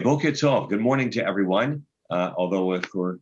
Boker Tov. Good morning to everyone. Although for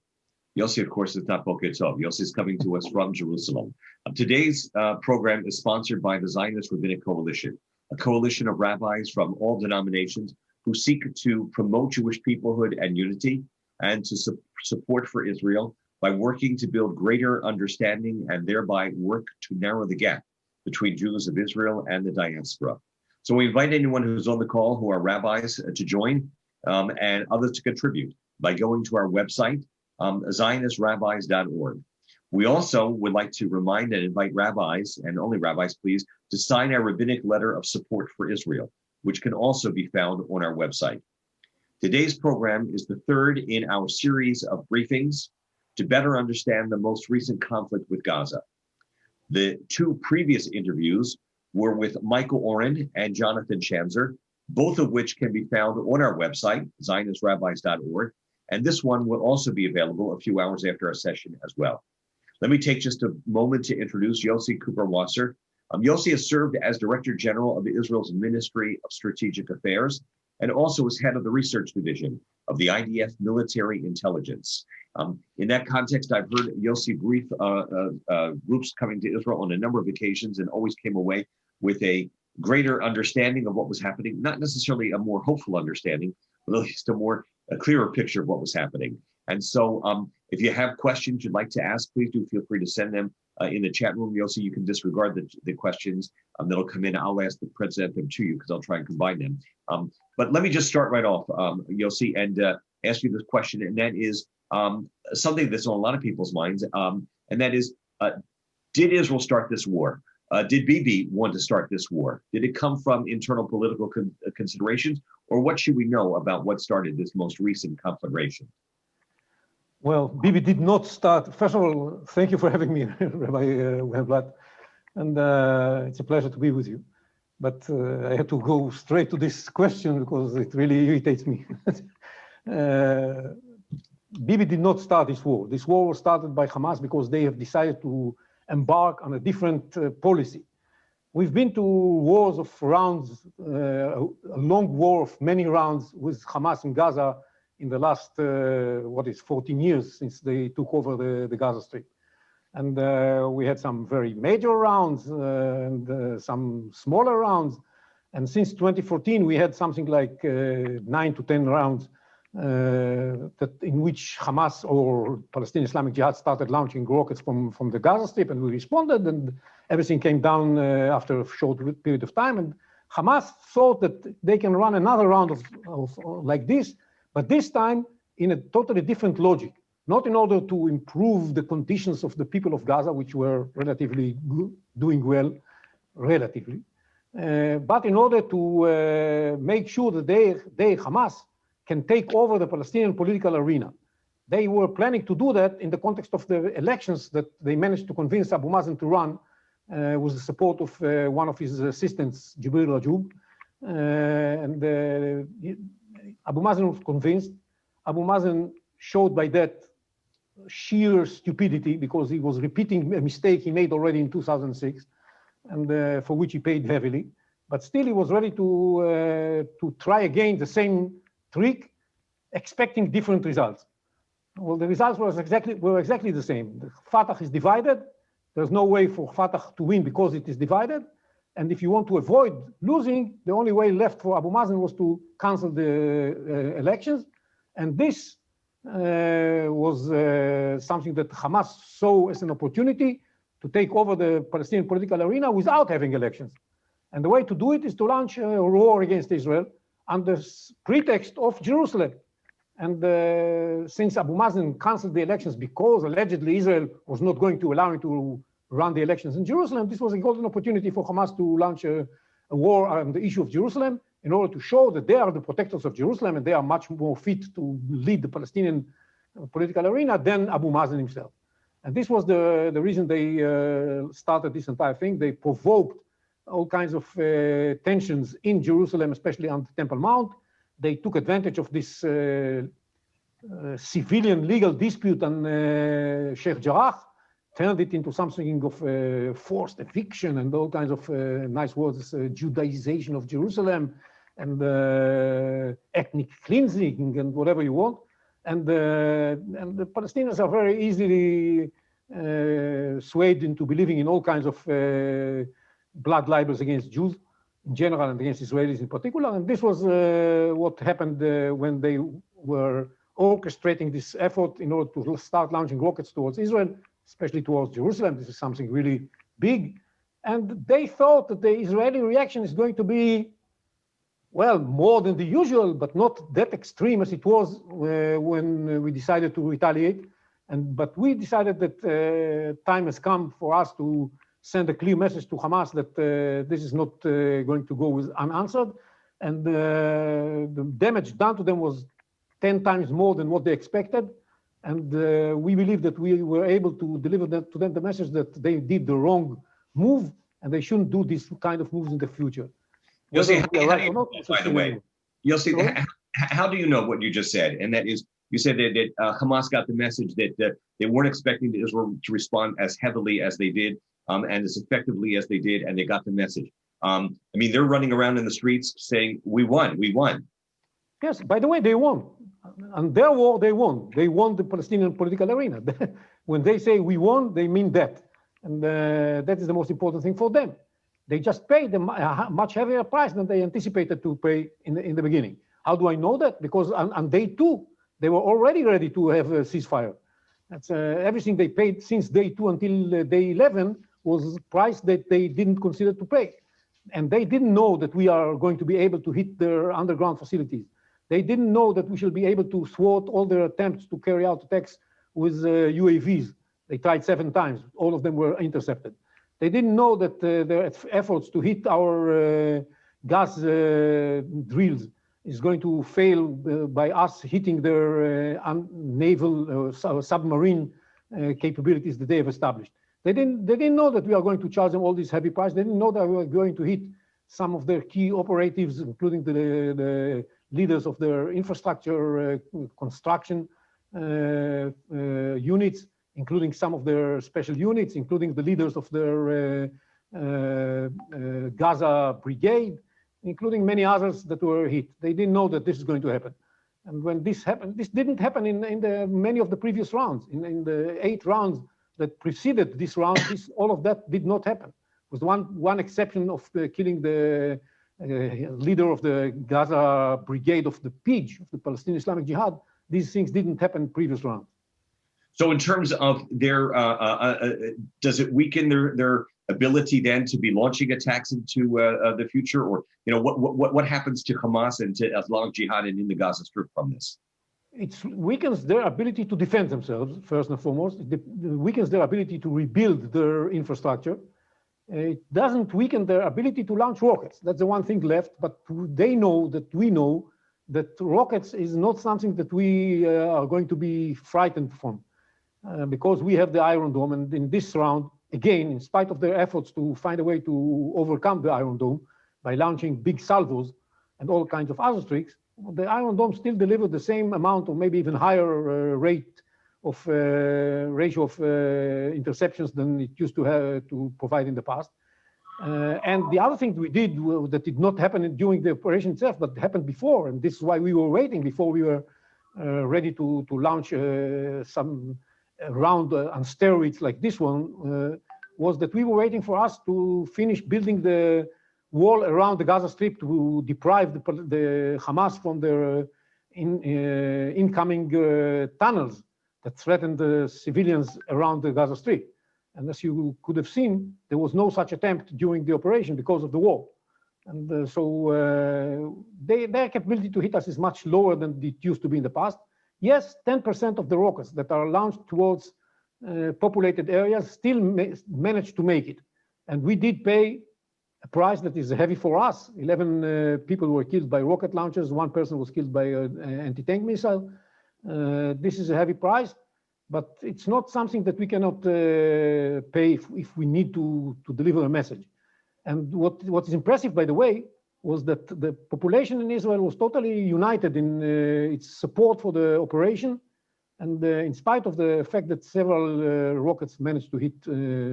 Yossi, of course, it's not Boker Tov. Yossi is coming to us from Jerusalem. Today's program is sponsored by the Zionist Rabbinic Coalition, a coalition of rabbis from all denominations who seek to promote Jewish peoplehood and unity and to support for Israel by working to build greater understanding and thereby work to narrow the gap between Jews of Israel and the diaspora. So we invite anyone who's on the call who are rabbis to join and others to contribute by going to our website, zionistrabbis.org. We also would like to remind and invite rabbis, and only rabbis, please, to sign our rabbinic letter of support for Israel, which can also be found on our website. Today's program is the third in our series of briefings to better understand the most recent conflict with Gaza. The two previous interviews were with Michael Oren and Jonathan Shanzer, both of which can be found on our website, zionistrabbis.org, and this one will also be available a few hours after our session as well. Let me take just a moment to introduce Yossi Kuperwasser. Yossi has served as Director General of Israel's Ministry of Strategic Affairs and also as head of the research division of the IDF Military Intelligence. In that context, I've heard Yossi brief groups coming to Israel on a number of occasions and always came away with a greater understanding of what was happening, not necessarily a more hopeful understanding, but at least a clearer picture of what was happening. And so if you have questions you'd like to ask, please do feel free to send them in the chat room. Yossi, you can disregard the questions that'll come in. I'll present them to you because I'll try and combine them. But let me just start right off, Yossi, and ask you this question, and that is something that's on a lot of people's minds, and that is, did Israel start this war? Did Bibi want to start this war? Did it come from internal political considerations, or what should we know about what started this most recent conflagration? Well, Bibi did not start. First of all, thank you for having me, Rabbi Weinblatt, and it's a pleasure to be with you. But I have to go straight to this question because it really irritates me. Bibi did not start this war. This war was started by Hamas because they have decided to embark on a different policy. We've been to wars of rounds, a long war of many rounds with Hamas in Gaza in the last, 14 years since they took over the Gaza Strip. And we had some very major rounds and some smaller rounds. And since 2014, we had something like 9 to 10 rounds in which Hamas or Palestinian Islamic Jihad started launching rockets from the Gaza Strip, and we responded, and everything came down after a short period of time. And Hamas thought that they can run another round of like this, but this time in a totally different logic, not in order to improve the conditions of the people of Gaza, which were relatively doing well, relatively, but in order to make sure that they, Hamas, can take over the Palestinian political arena. They were planning to do that in the context of the elections that they managed to convince Abu Mazen to run with the support of one of his assistants, Jibril Rajoub. And Abu Mazen was convinced. Abu Mazen showed by that sheer stupidity because he was repeating a mistake he made already in 2006, and for which he paid heavily. But still, he was ready to try again the same trick, expecting different results. Well, the results were exactly the same. The Fatah is divided. There's no way for Fatah to win because it is divided. And if you want to avoid losing, the only way left for Abu Mazen was to cancel the elections. And this was something that Hamas saw as an opportunity to take over the Palestinian political arena without having elections. And the way to do it is to launch a war against Israel under pretext of Jerusalem. And since Abu Mazen canceled the elections because allegedly Israel was not going to allow him to run the elections in Jerusalem, this was a golden opportunity for Hamas to launch a war on the issue of Jerusalem in order to show that they are the protectors of Jerusalem and they are much more fit to lead the Palestinian political arena than Abu Mazen himself. And this was the reason they started this entire thing. They provoked all kinds of tensions in Jerusalem, especially on the Temple Mount. They took advantage of this civilian legal dispute on Sheikh Jarrah, turned it into something of forced eviction and all kinds of nice words, Judaization of Jerusalem, and ethnic cleansing and whatever you want. And the Palestinians are very easily swayed into believing in all kinds of blood libels against Jews in general and against Israelis in particular. And this was what happened when they were orchestrating this effort in order to start launching rockets towards Israel, especially towards Jerusalem. This is something really big. And they thought that the Israeli reaction is going to be, well, more than the usual, but not that extreme as it was when we decided to retaliate. But we decided that time has come for us to send a clear message to Hamas that this is not going to go unanswered. And the damage done to them was 10 times more than what they expected. And we believe that we were able to deliver to them the message that they did the wrong move and they shouldn't do this kind of moves in the future. Yossi, by the way, Yossi, how do you know what you just said? And that is, you said that Hamas got the message that they weren't expecting Israel to respond as heavily as they did and as effectively as they did, and they got the message. I mean, they're running around in the streets saying, we won, we won. Yes, by the way, they won. And their war, they won. They won the Palestinian political arena. When they say we won, they mean that. And that is the most important thing for them. They just paid a much heavier price than they anticipated to pay in the beginning. How do I know that? Because on day 2, they were already ready to have a ceasefire. That's everything they paid since day 2 until day 11 was a price that they didn't consider to pay. And they didn't know that we are going to be able to hit their underground facilities. They didn't know that we shall be able to thwart all their attempts to carry out attacks with UAVs. They tried 7 times. All of them were intercepted. They didn't know that their efforts to hit our gas drills is going to fail by us hitting their naval submarine capabilities that they have established. They didn't know that we are going to charge them all this heavy price. They didn't know that we were going to hit some of their key operatives, including the leaders of their infrastructure construction units, including some of their special units, including the leaders of their Gaza brigade, including many others that were hit. They didn't know that this is going to happen. And when this happened, this didn't happen in many of the previous rounds. In the 8 rounds that preceded this round, all of that did not happen. With one exception of killing the leader of the Gaza brigade of the PIJ, of the Palestinian Islamic Jihad. These things didn't happen in previous rounds. So in terms of their, does it weaken their ability then to be launching attacks into the future? Or, you know, what happens to Hamas and to Islamic Jihad and in the Gaza Strip from this? It weakens their ability to defend themselves, first and foremost. It weakens their ability to rebuild their infrastructure. It doesn't weaken their ability to launch rockets. That's the one thing left, but they know that we know that rockets is not something that we are going to be frightened from because we have the Iron Dome. And in this round, again, in spite of their efforts to find a way to overcome the Iron Dome by launching big salvos and all kinds of other tricks, the Iron Dome still delivered the same amount or maybe even higher rate of ratio of interceptions than it used to have to provide in the past. And the other thing we did that did not happen during the operation itself, but happened before, and this is why we were waiting before we were ready to launch some round on steroids like this one, was that we were waiting for us to finish building the wall around the Gaza Strip to deprive the Hamas from their incoming tunnels that threatened the civilians around the Gaza Strip. And as you could have seen, there was no such attempt during the operation because of the war. And so their capability to hit us is much lower than it used to be in the past. Yes, 10% of the rockets that are launched towards populated areas still manage to make it. And we did pay a price that is heavy for us. 11 people were killed by rocket launchers. 1 person was killed by an anti-tank missile. This is a heavy price, but it's not something that we cannot pay if we need to deliver a message. And what is impressive, by the way, was that the population in Israel was totally united in its support for the operation, and in spite of the fact that several rockets managed to hit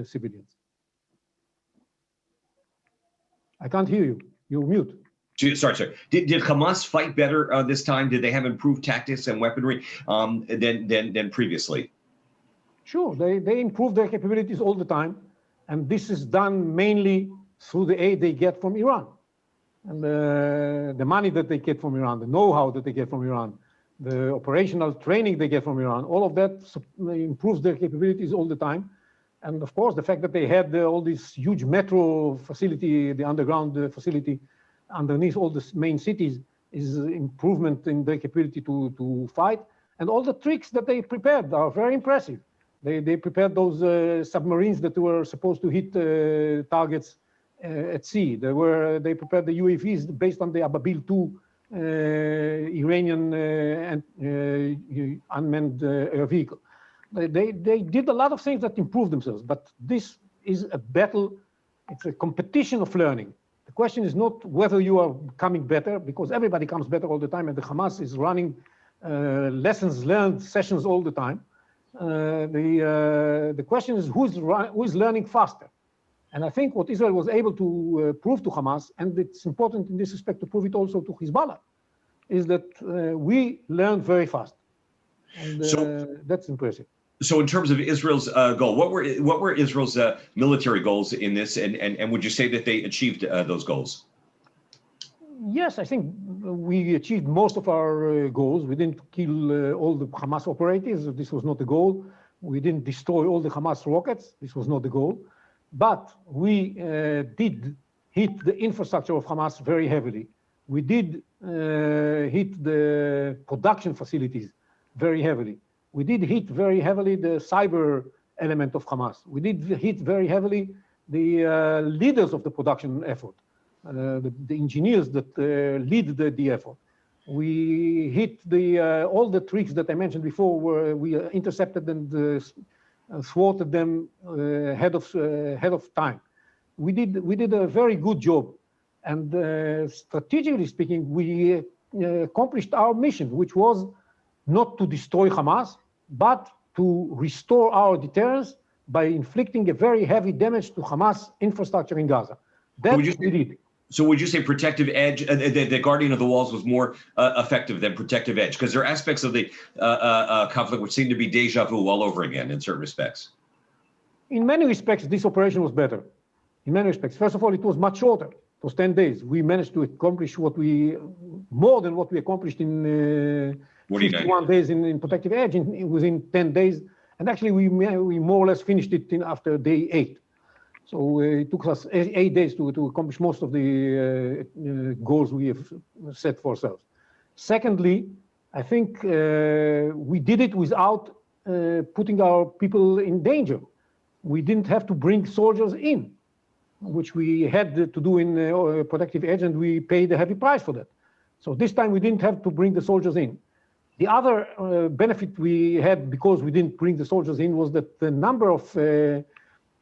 civilians. I can't hear you. You're mute. Sorry. Did Hamas fight better this time? Did they have improved tactics and weaponry than previously? Sure, they improve their capabilities all the time, and this is done mainly through the aid they get from Iran, and the money that they get from Iran, the know-how that they get from Iran, the operational training they get from Iran. All of that improves their capabilities all the time. And of course, the fact that they had all this huge metro facility, the underground facility underneath all the main cities, is improvement in their capability to fight. And all the tricks that they prepared are very impressive. They prepared those submarines that were supposed to hit targets at sea. They prepared the UAVs based on the Ababil 2 Iranian unmanned air vehicle. They did a lot of things that improved themselves, but this is a battle. It's a competition of learning. The question is not whether you are becoming better, because everybody comes better all the time, and the Hamas is running lessons learned sessions all the time. The question is who is learning faster. And I think what Israel was able to prove to Hamas, and it's important in this respect to prove it also to Hezbollah, is that we learn very fast. And that's impressive. So in terms of Israel's goal, what were Israel's military goals in this, and would you say that they achieved those goals? Yes, I think we achieved most of our goals. We didn't kill all the Hamas operatives. This was not the goal. We didn't destroy all the Hamas rockets. This was not the goal. But we did hit the infrastructure of Hamas very heavily. We did hit the production facilities very heavily. We did hit very heavily the cyber element of Hamas. We did hit very heavily the leaders of the production effort, the engineers that lead the effort. We hit all the tricks that I mentioned before, where we intercepted and thwarted them ahead of time. We did a very good job, and strategically speaking, we accomplished our mission, which was not to destroy Hamas, but to restore our deterrence by inflicting a very heavy damage to Hamas infrastructure in Gaza. That we did. So would you say protective edge, the guardian of the walls was more effective than protective edge? Because there are aspects of the conflict which seem to be deja vu all over again in certain respects. In many respects, this operation was better. In many respects. First of all, it was much shorter. It was 10 days. We managed to accomplish more than what we accomplished in 51 days in protective edge within 10 days. And actually, we more or less finished it after day 8. So it took us 8 days to accomplish most of the goals we have set for ourselves. Secondly, I think we did it without putting our people in danger. We didn't have to bring soldiers in, which we had to do in protective edge, and we paid a heavy price for that. So this time we didn't have to bring the soldiers in. The other benefit we had because we didn't bring the soldiers in was that the number of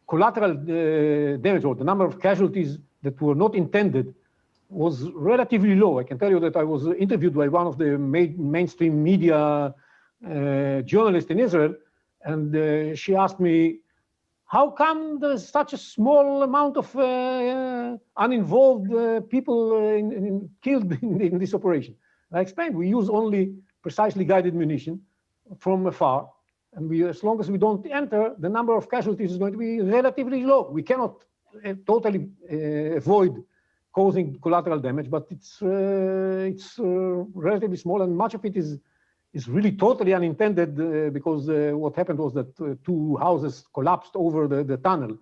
collateral damage, or the number of casualties that were not intended, was relatively low. I can tell you that I was interviewed by one of the mainstream media journalists in Israel, and she asked me, how come there's such a small amount of uninvolved people killed in this operation? And I explained, we use only precisely guided munition from afar. And as long as we don't enter, the number of casualties is going to be relatively low. We cannot totally avoid causing collateral damage, but it's relatively small, and much of it is really totally unintended because what happened was that 2 houses collapsed over the tunnel,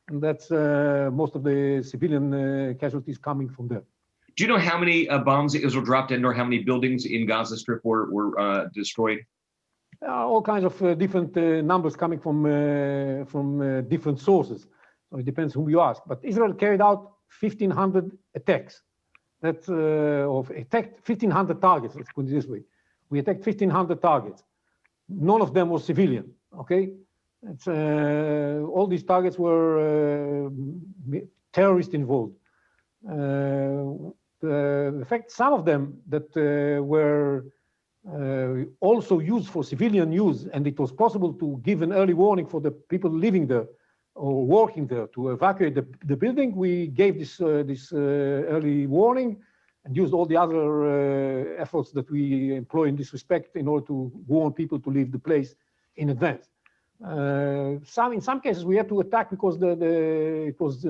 and that's most of the civilian casualties coming from there. Do you know how many bombs Israel dropped in, or how many buildings in Gaza Strip were destroyed? All kinds of different numbers coming from different sources. So it depends whom you ask. But Israel carried out 1,500 attacks. That's attacked 1,500 targets. Let's put it this way: we attacked 1,500 targets. None of them was civilian. Okay, it's, all these targets were terrorists involved. The fact some of them that were also used for civilian use, and it was possible to give an early warning for the people living there or working there to evacuate the building. We gave this early warning, and used all the other efforts that we employ in this respect in order to warn people to leave the place in advance. In some cases, we had to attack because it was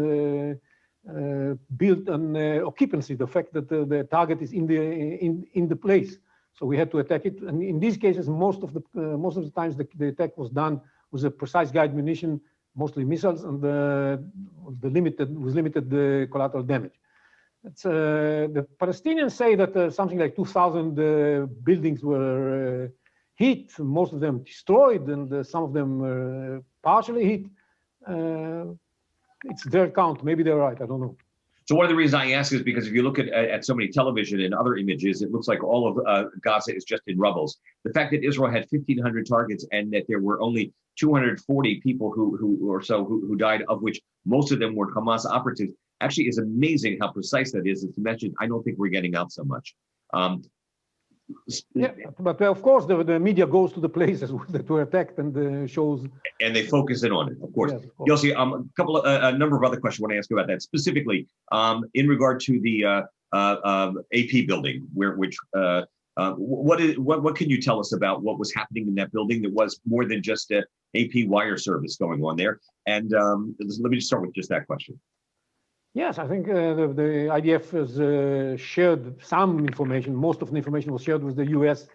built on occupancy, the fact that the target is in the place. So we had to attack it. And in these cases, most of the times, the attack was done with a precise guide munition, mostly missiles, and was limited collateral damage. The Palestinians say that something like 2,000 buildings were hit, most of them destroyed, and some of them partially hit. It's their count. Maybe they're right. I don't know. So one of the reasons I ask is because if you look at so many television and other images, it looks like all of Gaza is just in rubbles. The fact that Israel had 1,500 targets and that there were only 240 people who died, of which most of them were Hamas operatives, actually is amazing how precise that is. It's mentioned. I don't think we're getting out so much. Yeah, but of course the media goes to the places that were attacked and shows. And they focus in on it, of course. Yes, of course. Yossi, a number of other questions I want to ask you about that. Specifically, in regard to the AP building, what can you tell us about what was happening in that building? There was more than just a AP wire service going on there. And let me just start with just that question. Yes, I think the IDF has shared some information. Most of the information was shared with the U.S.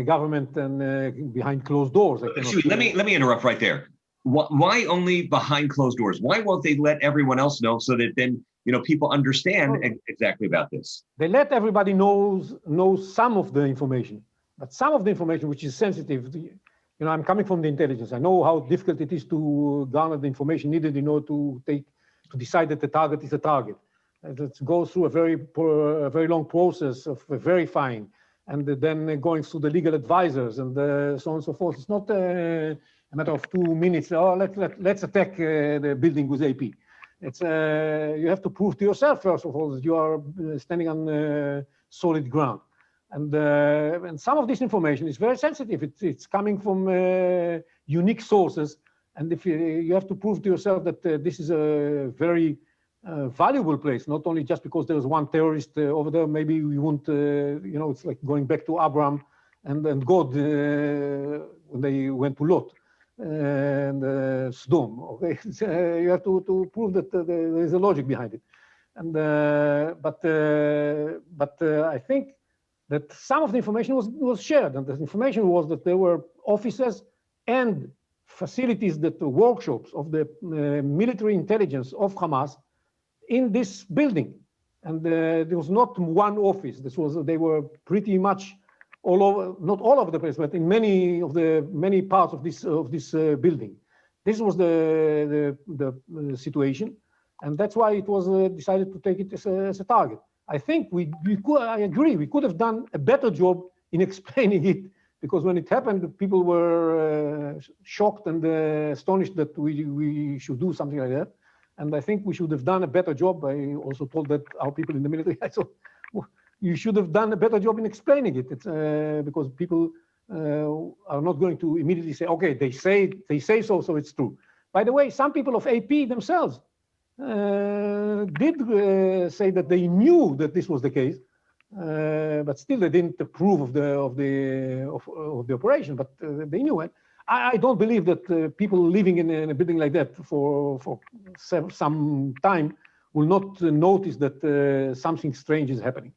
Government and behind closed doors. Excuse me, let me interrupt right there. Why only behind closed doors? Why won't they let everyone else know so that then people understand exactly about this? They let everybody know some of the information, but some of the information which is sensitive. I'm coming from the intelligence. I know how difficult it is to garner the information needed in order to decide that the target is a target. It goes through a very long process of verifying, and then going through the legal advisors and so on and so forth. It's not a matter of 2 minutes. Oh, let's attack the building with AP. It's you have to prove to yourself first of all that you are standing on solid ground, and some of this information is very sensitive. It's coming from unique sources. And if you have to prove to yourself that this is a very valuable place, not only just because there's one terrorist over there, maybe we won't, it's like going back to Abraham and God when they went to Lot and Sodom. Okay, you have to prove that there is a logic behind it. And but I think that some of the information was shared, and the information was that there were officers and facilities, that the workshops of the military intelligence of Hamas in this building, and there was not one office. They were pretty much all over, not all over the place, but in many parts of this building. This was the situation, and that's why it was decided to take it as a target. I think I agree, we could have done a better job in explaining it. Because when it happened, people were shocked and astonished that we should do something like that. And I think we should have done a better job. I also told that our people in the military, so you should have done a better job in explaining it. It's because people are not going to immediately say, okay, they say so, so it's true. By the way, some people of AP themselves did say that they knew that this was the case. But still, they didn't approve of the operation. But they knew it. I don't believe that people living in a building like that for some time will not notice that something strange is happening.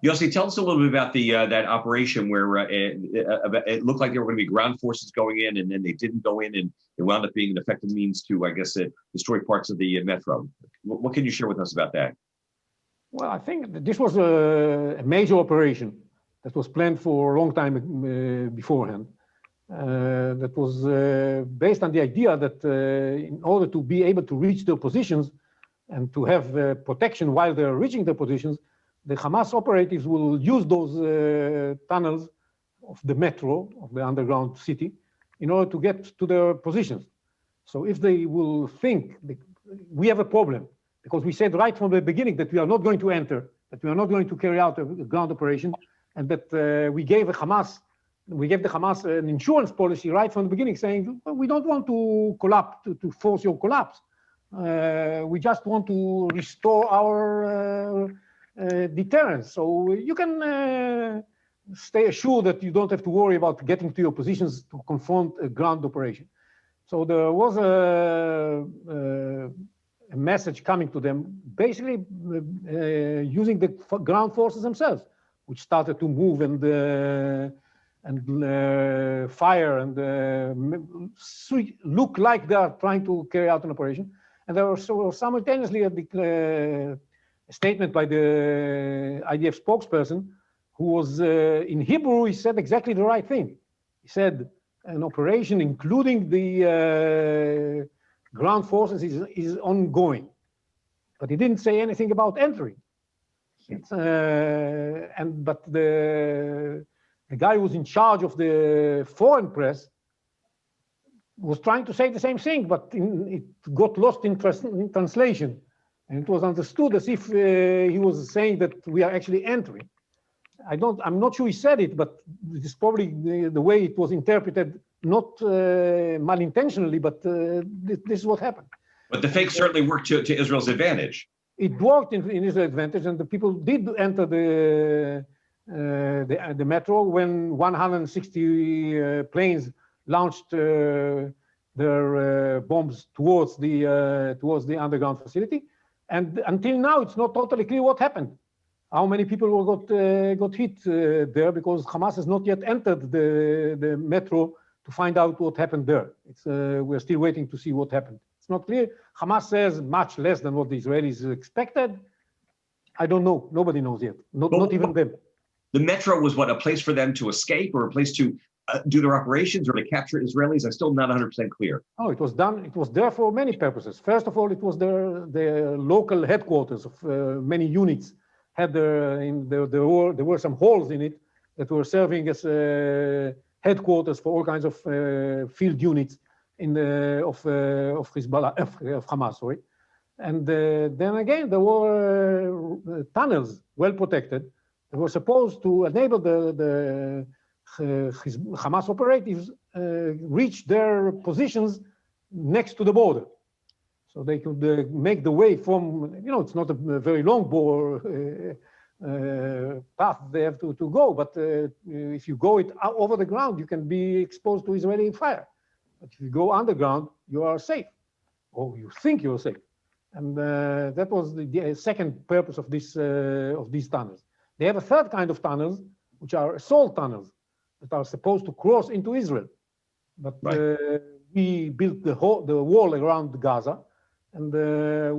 Yossi, tell us a little bit about that operation where it looked like there were going to be ground forces going in, and then they didn't go in, and it wound up being an effective means to, I guess, destroy parts of the metro. What can you share with us about that? Well, I think that this was a major operation that was planned for a long time beforehand. That was based on the idea that in order to be able to reach their positions and to have protection while they're reaching their positions, the Hamas operatives will use those tunnels of the metro, of the underground city, in order to get to their positions. So if they will think, we have a problem, because we said right from the beginning that we are not going to enter, that we are not going to carry out a ground operation, and that we gave the Hamas an insurance policy right from the beginning, saying, well, we don't want to collapse, to force your collapse. We just want to restore our deterrence. So you can stay assured that you don't have to worry about getting to your positions to confront a ground operation. So there was a message coming to them, basically using the ground forces themselves, which started to move and fire and look like they are trying to carry out an operation. And there was simultaneously a statement by the IDF spokesperson, who was in Hebrew. He said exactly the right thing. He said an operation, including the ground forces, is ongoing, but he didn't say anything about entering. But the guy who was in charge of the foreign press was trying to say the same thing, but it got lost in translation, and it was understood as if he was saying that we are actually entering. I'm not sure he said it, but it's probably the way it was interpreted, not malintentionally, but this is what happened. But the fake certainly worked to Israel's advantage. It worked in Israel's advantage, and the people did enter the metro when 160 planes launched their bombs towards the underground facility. And until now, it's not totally clear what happened. How many people got hit there, because Hamas has not yet entered the metro to find out what happened there. We're still waiting to see what happened. It's not clear. Hamas says much less than what the Israelis expected. I don't know. Nobody knows yet. Not even them. The metro was what, a place for them to escape, or a place to do their operations, or to capture Israelis? I'm still not 100% clear. Oh, it was done. It was there for many purposes. First of all, it was their local headquarters of many units. There were some holes in it that were serving as headquarters for all kinds of field units of Hezbollah, of Hamas, sorry. And then again, there were tunnels, well protected, that were supposed to enable the Hamas operatives reach their positions next to the border. So they could make the way from, it's not a very long path they have to go, but if you go it over the ground, you can be exposed to Israeli fire. But if you go underground, you are safe, or you think you're safe. And that was the second purpose of these tunnels. They have a third kind of tunnels, which are assault tunnels, that are supposed to cross into Israel. But we built the wall around Gaza, and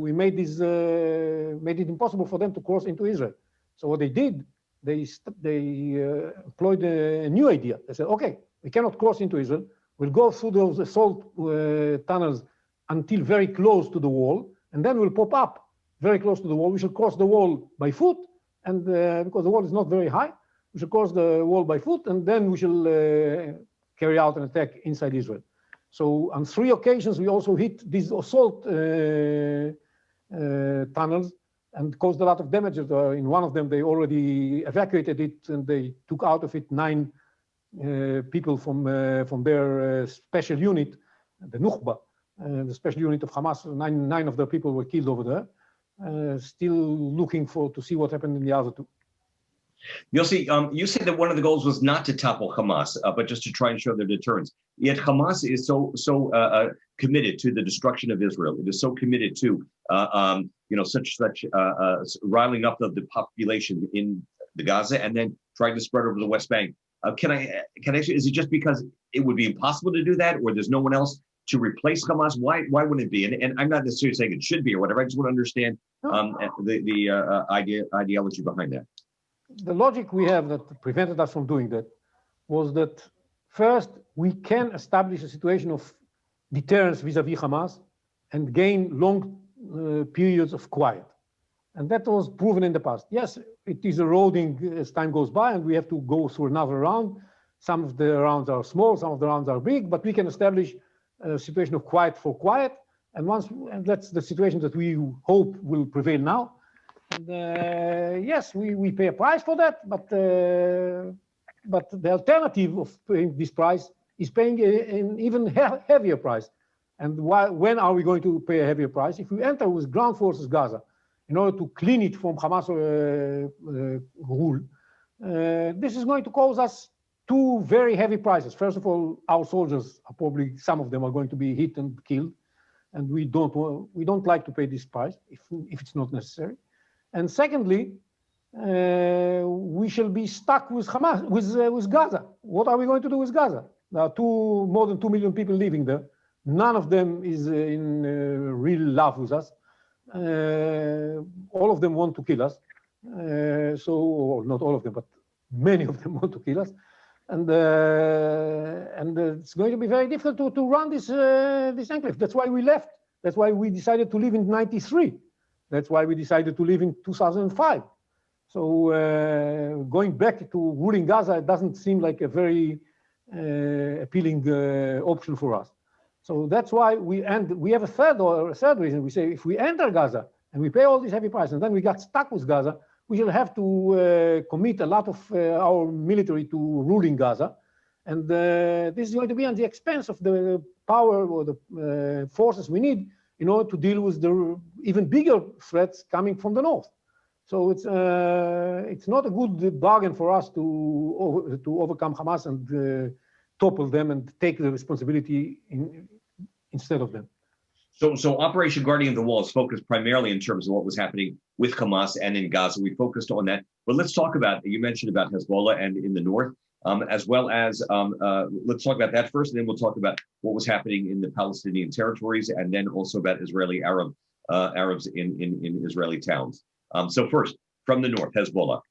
we made it impossible for them to cross into Israel. So what they did, they employed a new idea. They said, okay, we cannot cross into Israel. We'll go through those assault tunnels until very close to the wall, and then we'll pop up very close to the wall. We shall cross the wall by foot, and because the wall is not very high, we shall cross the wall by foot, and then we shall carry out an attack inside Israel. So on 3 occasions, we also hit these assault tunnels and caused a lot of damage. In one of them, they already evacuated it, and they took out of it 9 people from their special unit, the Nukhba, the special unit of Hamas. 9 of their people were killed over there. Still looking to see what happened in the other 2. Yossi, you said that one of the goals was not to topple Hamas, but just to try and show their deterrence. Yet Hamas is so committed to the destruction of Israel. It is so committed to such riling up of the population in the Gaza and then trying to spread over the West Bank. Can I ask you, is it just because it would be impossible to do that, or there's no one else to replace Hamas? Why wouldn't it be? And I'm not necessarily saying it should be or whatever. I just want to understand the ideology behind that. The logic we have that prevented us from doing that was that first, we can establish a situation of deterrence vis-a-vis Hamas and gain long periods of quiet. And that was proven in the past. Yes, it is eroding as time goes by, and we have to go through another round. Some of the rounds are small, some of the rounds are big, but we can establish a situation of quiet for quiet. And that's the situation that we hope will prevail now. And yes, we pay a price for that, but the alternative of paying this price is paying an even heavier price. And when are we going to pay a heavier price? If we enter with ground forces Gaza in order to clean it from Hamas rule, this is going to cause us two very heavy prices. First of all, our soldiers are probably, some of them are going to be hit and killed, and we don't like to pay this price if it's not necessary. And secondly, we shall be stuck with Hamas, with Gaza. What are we going to do with Gaza? There are more than 2 million people living there. None of them is in real love with us. All of them want to kill us. Or not all of them, but many of them want to kill us. And it's going to be very difficult to run this enclave. That's why we left. That's why we decided to leave in '93. That's why we decided to leave in 2005. So going back to ruling Gaza doesn't seem like a very appealing option for us. So that's why we have a third reason. We say if we enter Gaza and we pay all these heavy prices and then we got stuck with Gaza, we shall have to commit a lot of our military to ruling Gaza. And this is going to be on the expense of the power or the forces we need in order to deal with the even bigger threats coming from the north. So it's not a good bargain for us to overcome Hamas and topple them and take the responsibility instead of them. So Operation Guardian of the Wall is focused primarily in terms of what was happening with Hamas and in Gaza. We focused on that. But let's talk about, you mentioned about Hezbollah and in the north, as well as, let's talk about that first, and then we'll talk about what was happening in the Palestinian territories, and then also about Israeli Arabs in Israeli towns. So first, from the north, Hezbollah,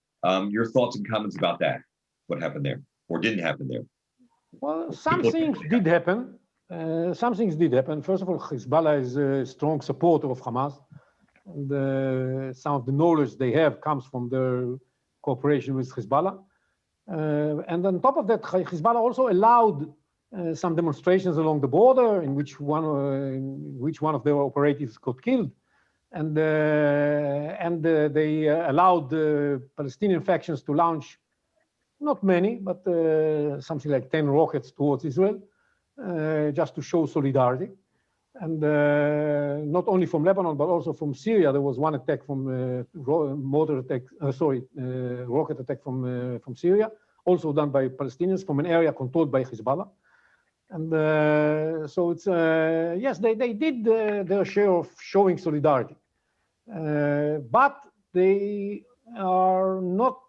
your thoughts and comments about that, what happened there, or didn't happen there? Well, some things did happen. First of all, Hezbollah is a strong supporter of Hamas. And some of the knowledge they have comes from their cooperation with Hezbollah. And on top of that, Hezbollah also allowed some demonstrations along the border in which one of their operatives got killed. And they allowed the Palestinian factions to launch not many, but something like 10 rockets towards Israel, just to show solidarity. And not only from Lebanon, but also from Syria. There was one attack from rocket attack from Syria, also done by Palestinians from an area controlled by Hezbollah. And so it's, yes, they did their share of showing solidarity. But they are not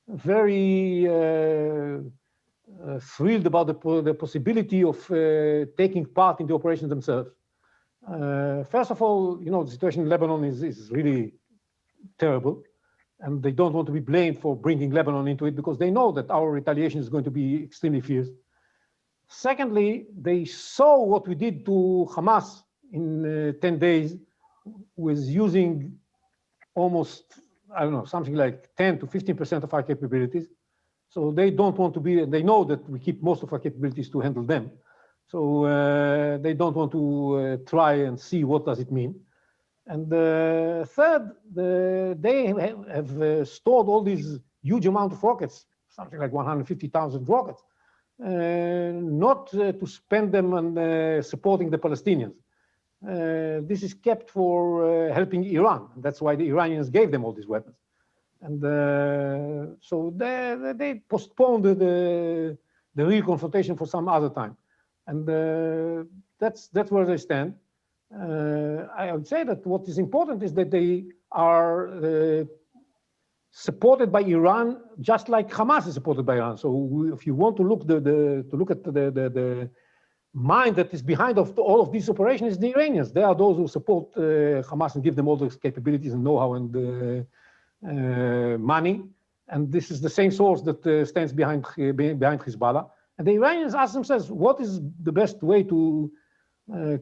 very thrilled about the possibility of taking part in the operations themselves. First of all, the situation in Lebanon is really terrible, and they don't want to be blamed for bringing Lebanon into it because they know that our retaliation is going to be extremely fierce. Secondly, they saw what we did to Hamas in 10 days with using almost, I don't know, something like 10 to 15% of our capabilities. So they don't want to be, they know that we keep most of our capabilities to handle them. So they don't want to try and see what does it mean. And third, they have stored all these huge amount of rockets, something like 150,000 rockets, not to spend them on supporting the Palestinians. This is kept for helping Iran. That's why the Iranians gave them all these weapons. And so they postponed the real confrontation for some other time. And that's where they stand. I would say that what is important is that they are supported by Iran, just like Hamas is supported by Iran. So if you want to look at the mind that is behind all of these operations, the Iranians. They are those who support Hamas and give them all those capabilities and know-how and money. And this is the same source that stands behind Hezbollah. And the Iranians ask themselves, what is the best way to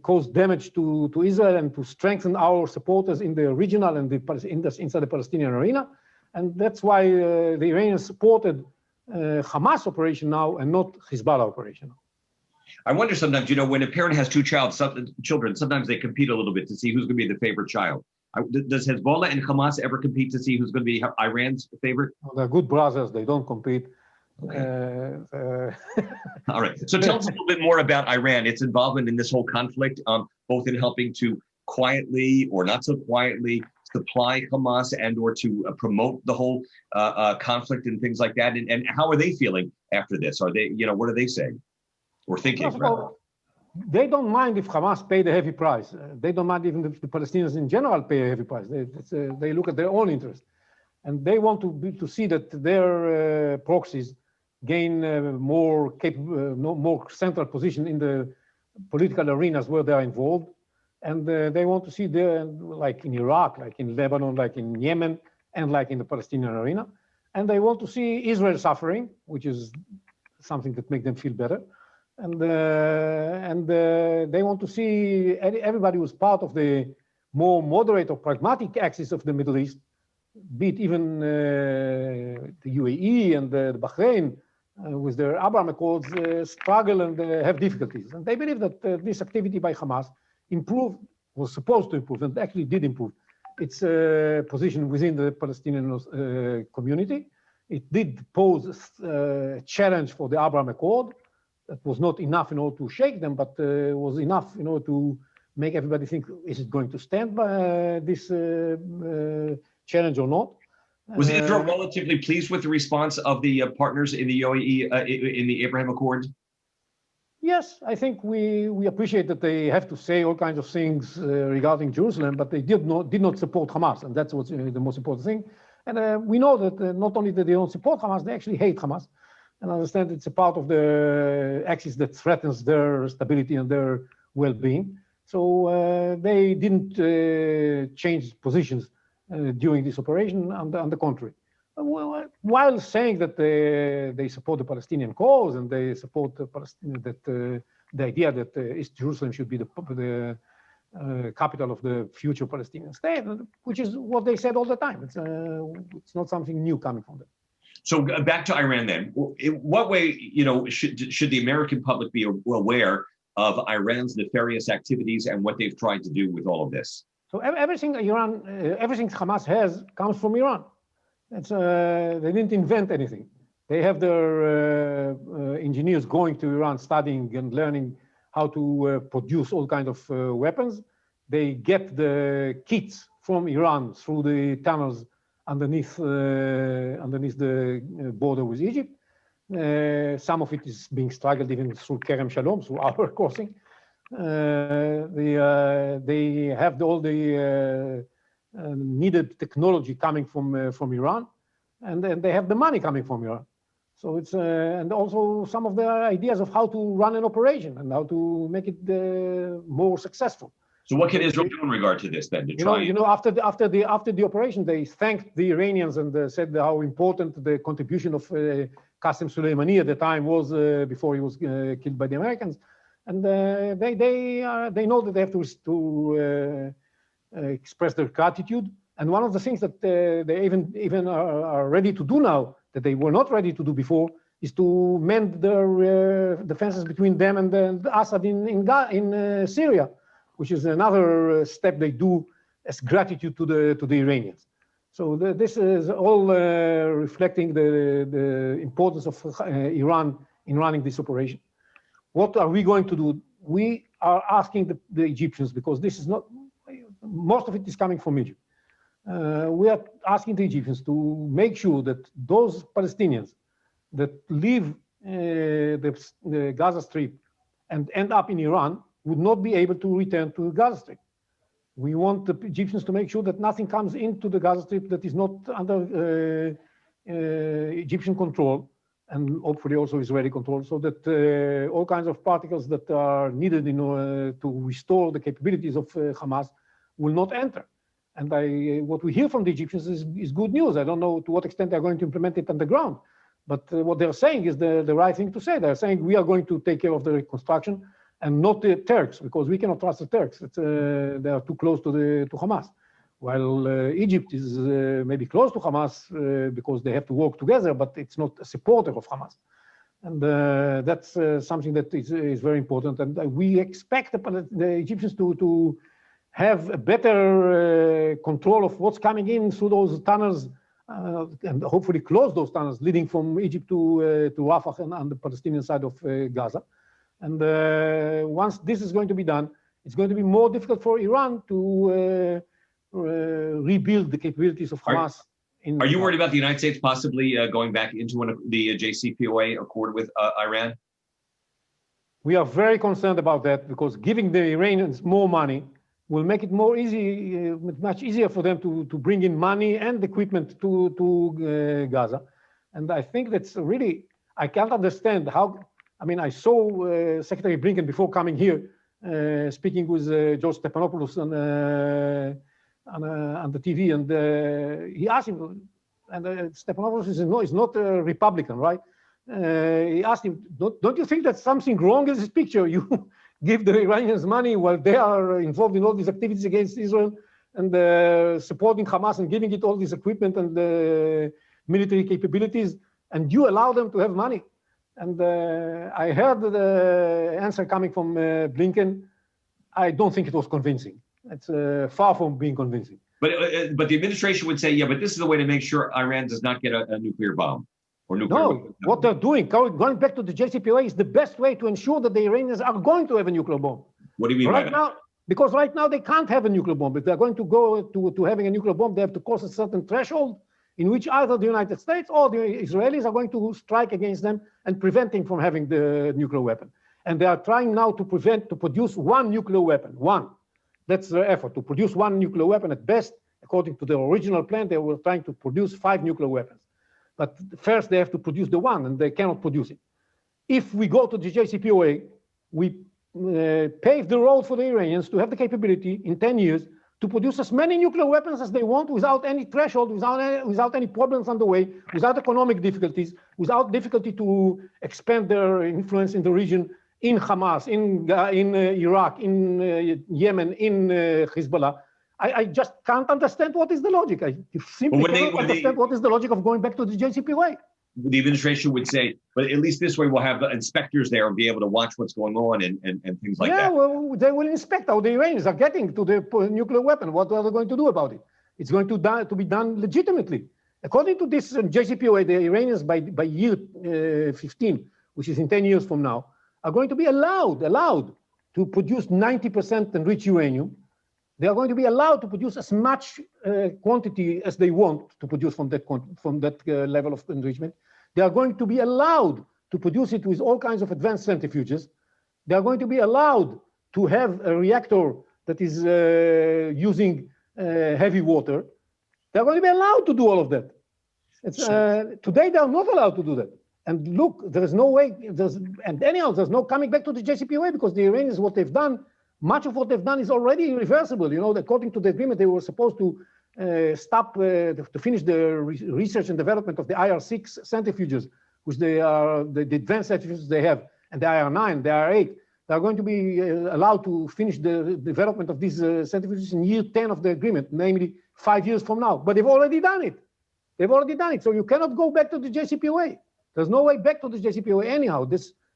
cause damage to Israel and to strengthen our supporters in the regional and inside the Palestinian arena? And that's why the Iranians supported Hamas operation now and not Hezbollah operation now. I wonder sometimes, when a parent has two children, sometimes they compete a little bit to see who's going to be the favorite child. Does Hezbollah and Hamas ever compete to see who's going to be Iran's favorite? Well, they're good brothers. They don't compete. Okay. All right. So tell us a little bit more about Iran, its involvement in this whole conflict, both in helping to quietly or not so quietly supply Hamas and or to promote the whole conflict and things like that? And how are they feeling after this? Are they, what are they saying or thinking? First of all, they don't mind if Hamas paid a heavy price. They don't mind even if the Palestinians in general pay a heavy price. They look at their own interest. And they want to see that their proxies gain more central position in the political arenas where they are involved. And they want to see like in Iraq, like in Lebanon, like in Yemen, and like in the Palestinian arena. And they want to see Israel suffering, which is something that makes them feel better. And they want to see everybody who's part of the more moderate or pragmatic axis of the Middle East, be it even the UAE and the Bahrain, with their Abraham Accords, struggle and have difficulties. And they believe that this activity by Hamas was supposed to improve, and actually did improve, its position within the Palestinian community. It did pose a challenge for the Abraham Accord. That was not enough in order to shake them, but was enough in order to make everybody think, is it going to stand by this challenge or not? Was Israel relatively pleased with the response of the partners in the UAE in the Abraham Accords? Yes, I think we appreciate that they have to say all kinds of things regarding Jerusalem, but they did not support Hamas, and that's what's the most important thing. And we know that not only that they don't support Hamas, they actually hate Hamas, and understand it's a part of the axis that threatens their stability and their well-being. So they didn't change positions during this operation, on the contrary. While saying that they support the Palestinian cause and they support the idea that East Jerusalem should be the capital of the future Palestinian state, which is what they said all the time. It's not something new coming from them. So back to Iran then. In what way, should the American public be aware of Iran's nefarious activities and what they've tried to do with all of this? So everything Hamas has comes from Iran. They didn't invent anything. They have their engineers going to Iran, studying and learning how to produce all kinds of weapons. They get the kits from Iran through the tunnels underneath the border with Egypt. Some of it is being struggled even through Kerem Shalom, through our crossing. They have all the needed technology coming from Iran, and then they have the money coming from Iran. So it's and also some of their ideas of how to run an operation and how to make it more successful. So what can Israel do in regard to this then? After the operation, they thanked the Iranians and said how important the contribution of Qasem Soleimani at the time was before he was killed by the Americans, and they know that they have to express their gratitude. And one of the things that they even are ready to do now that they were not ready to do before is to mend their defenses between them and Assad in Syria, which is another step they do as gratitude to the Iranians. So this is all reflecting the importance of Iran in running this operation. What are we going to do? We are asking the Egyptians, because this is not, most of it is coming from Egypt. We are asking the Egyptians to make sure that those Palestinians that leave the Gaza Strip and end up in Iran would not be able to return to the Gaza Strip. We want the Egyptians to make sure that nothing comes into the Gaza Strip that is not under Egyptian control, and hopefully also Israeli control, so that all kinds of particles that are needed in order to restore the capabilities of Hamas will not enter. And what we hear from the Egyptians is good news. I don't know to what extent they're going to implement it on the ground, but what they're saying is the right thing to say. They're saying we are going to take care of the reconstruction and not the Turks, because we cannot trust the Turks. They are too close to Hamas. While Egypt is maybe close to Hamas because they have to work together, but it's not a supporter of Hamas. And that's something that is very important. And we expect the Egyptians to have a better control of what's coming in through those tunnels, and hopefully close those tunnels leading from Egypt to Rafah and on the Palestinian side of Gaza. And once this is going to be done, it's going to be more difficult for Iran to rebuild the capabilities of Hamas. Are you worried about the United States possibly going back into the JCPOA accord with Iran? We are very concerned about that because giving the Iranians more money will make it much easier for them to bring in money and equipment to Gaza. And I think that's really, I can't understand how, I mean, I saw Secretary Blinken before coming here, speaking with George Stephanopoulos on the TV, and he asked him, and Stephanopoulos is not a Republican, right? He asked him, don't you think there's something wrong in this picture? You give the Iranians money while they are involved in all these activities against Israel and supporting Hamas and giving it all this equipment and military capabilities, and you allow them to have money. And I heard the answer coming from Blinken. I don't think it was convincing. It's far from being convincing. But the administration would say, yeah, but this is the way to make sure Iran does not get a nuclear bomb. Or nuclear no, what they're doing, going back to the JCPOA, is the best way to ensure that the Iranians are going to have a nuclear bomb. What do you mean by that? Because right now they can't have a nuclear bomb. If they're going to go to having a nuclear bomb, they have to cross a certain threshold in which either the United States or the Israelis are going to strike against them and preventing from having the nuclear weapon. And they are trying now to produce one nuclear weapon, one. That's their effort, to produce one nuclear weapon at best. According to the original plan, they were trying to produce 5 nuclear weapons. But first they have to produce the one, and they cannot produce it. If we go to the JCPOA, we pave the road for the Iranians to have the capability in 10 years to produce as many nuclear weapons as they want without any threshold, without any problems on the way, without economic difficulties, without difficulty to expand their influence in the region, in Hamas, in Iraq, in Yemen, in Hezbollah. I just can't understand what is the logic. I simply cannot understand what is the logic of going back to the JCPOA. The administration would say, but at least this way we'll have the inspectors there and be able to watch what's going on and things like that. Yeah, well, they will inspect how the Iranians are getting to the nuclear weapon. What are they going to do about it? It's going to be done legitimately. According to this JCPOA, the Iranians by year 15, which is in 10 years from now, are going to be allowed to produce 90% enriched uranium. They are going to be allowed to produce as much quantity as they want to produce from that level of enrichment. They are going to be allowed to produce it with all kinds of advanced centrifuges. They are going to be allowed to have a reactor that is using heavy water. They are going to be allowed to do all of that. Today, they are not allowed to do that. And look, there is no way, and anyhow, there's no coming back to the JCPOA because the Iranians, what they've done, much of what they've done is already irreversible. You know, according to the agreement, they were supposed to to finish the research and development of the IR6 centrifuges, which they are the advanced centrifuges they have, and the IR9, the IR8. They are going to be allowed to finish the development of these centrifuges in year 10 of the agreement, namely 5 years from now. But they've already done it. They've already done it. So you cannot go back to the JCPOA. There's no way back to the JCPOA anyhow.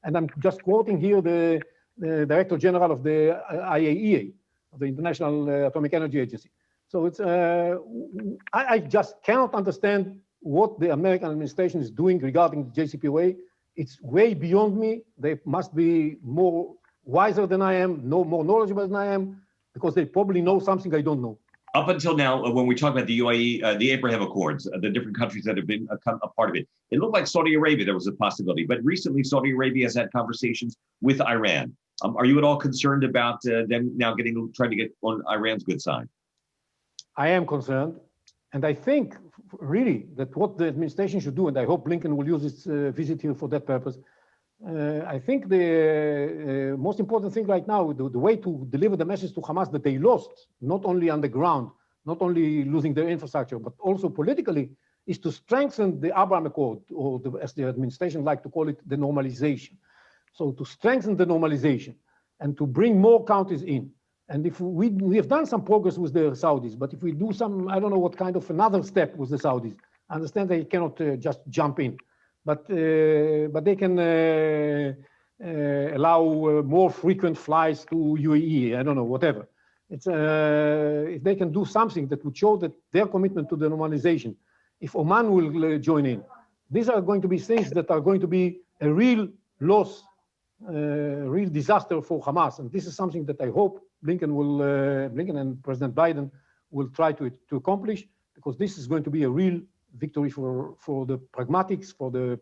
And I'm just quoting here the Director General of the IAEA, of the International Atomic Energy Agency. So it's I just cannot understand what the American administration is doing regarding the JCPOA. It's way beyond me. They must be more wiser than I am, more knowledgeable than I am, because they probably know something I don't know. Up until now, when we talk about the UAE, the Abraham Accords, the different countries that have been a part of it, it looked like Saudi Arabia, there was a possibility. But recently, Saudi Arabia has had conversations with Iran. Are you at all concerned about them now trying to get on Iran's good side? I am concerned. And I think, really, that what the administration should do, and I hope Blinken will use his visit here for that purpose, I think the most important thing right now, the way to deliver the message to Hamas that they lost, not only on the ground, not only losing their infrastructure, but also politically, is to strengthen the Abraham Accord, or as the administration like to call it, the normalization. So to strengthen the normalization and to bring more countries in. And if we have done some progress with the Saudis, but if we do some, I don't know what kind of another step with the Saudis, I understand they cannot just jump in, but they can allow more frequent flights to UAE, I don't know, whatever. It's if they can do something that would show that their commitment to the normalization, if Oman will join in, these are going to be things that are going to be a real loss, real disaster for Hamas. And this is something that I hope Blinken and President Biden will try to accomplish, because this is going to be a real victory for the pragmatics, for the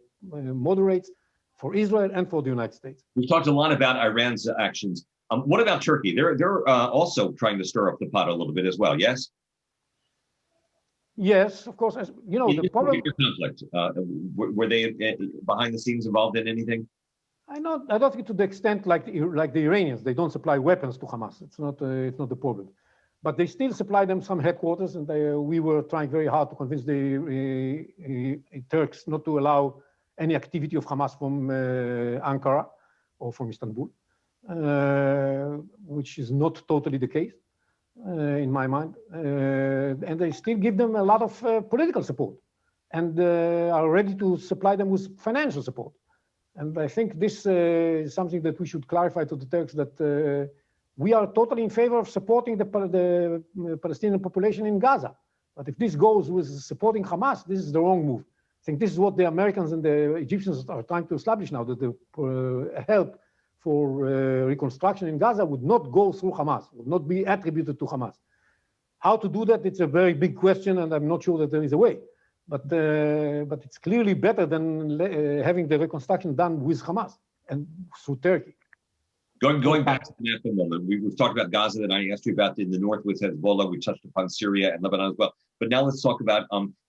moderates, for Israel, and for the United States. We've talked a lot about Iran's actions. What about Turkey? They're also trying to stir up the pot a little bit as well. Yes. Yes, of course. As you know, the problem. Conflict. Were they behind the scenes involved in anything? I don't think to the extent like the Iranians. They don't supply weapons to Hamas. It's not the problem. But they still supply them some headquarters, and we were trying very hard to convince the Turks not to allow any activity of Hamas from Ankara or from Istanbul, which is not totally the case in my mind. And they still give them a lot of political support, and are ready to supply them with financial support. And I think this is something that we should clarify to the Turks, that we are totally in favor of supporting the Palestinian population in Gaza. But if this goes with supporting Hamas, this is the wrong move. I think this is what the Americans and the Egyptians are trying to establish now, that the help for reconstruction in Gaza would not go through Hamas, would not be attributed to Hamas. How to do that, it's a very big question, and I'm not sure that there is a way. But it's clearly better than having the reconstruction done with Hamas and through Turkey. Going back to that for a moment, we've talked about Gaza that I asked you about in the north with Hezbollah. We touched upon Syria and Lebanon as well. But now let's talk about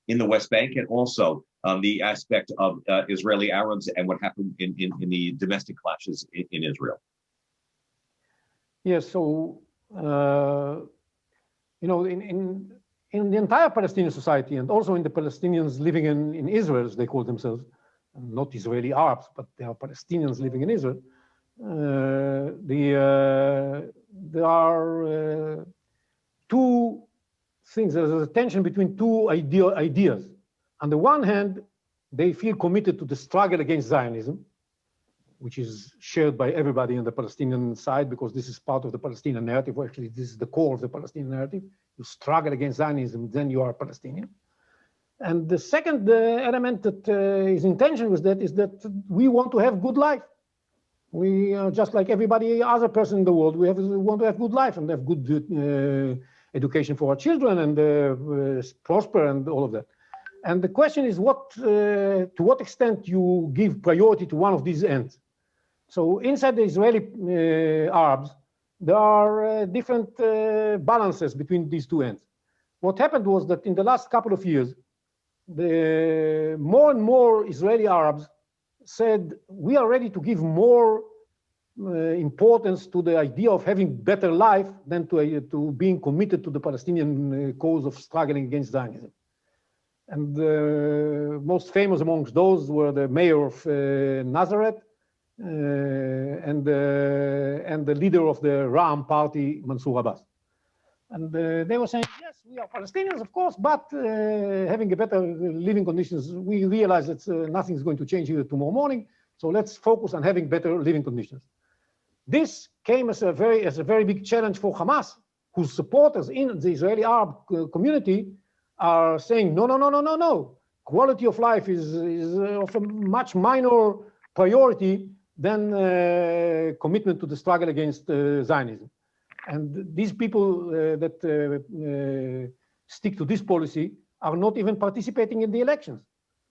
in the West Bank, and also the aspect of Israeli Arabs and what happened in the domestic clashes in Israel. Yes, so you know, in the entire Palestinian society, and also in the Palestinians living in Israel, as they call themselves, not Israeli Arabs, but they are Palestinians living in Israel. There are two things. There's a tension between two ideas. On the one hand, they feel committed to the struggle against Zionism, which is shared by everybody on the Palestinian side, because this is part of the Palestinian narrative. Or actually, this is the core of the Palestinian narrative. You struggle against Zionism, then you are Palestinian. And the second element that is in tension with that is that we want to have good life. We are just like everybody other person in the world. We want to have good life and have good education for our children and prosper and all of that. And the question is to what extent you give priority to one of these ends. So inside the Israeli Arabs, there are different balances between these two ends. What happened was that in the last couple of years, more and more Israeli Arabs said, we are ready to give more importance to the idea of having better life than to being committed to the Palestinian cause of struggling against Zionism. And most famous amongst those were the mayor of Nazareth and the leader of the Ram party, Mansour Abbas. And they were saying, yes, we are Palestinians, of course, but having a better living conditions, we realize that nothing is going to change here tomorrow morning, so let's focus on having better living conditions. This came as a very big challenge for Hamas, whose supporters in the Israeli Arab community are saying, no. Quality of life is of a much minor priority than commitment to the struggle against Zionism. And these people that stick to this policy are not even participating in the elections.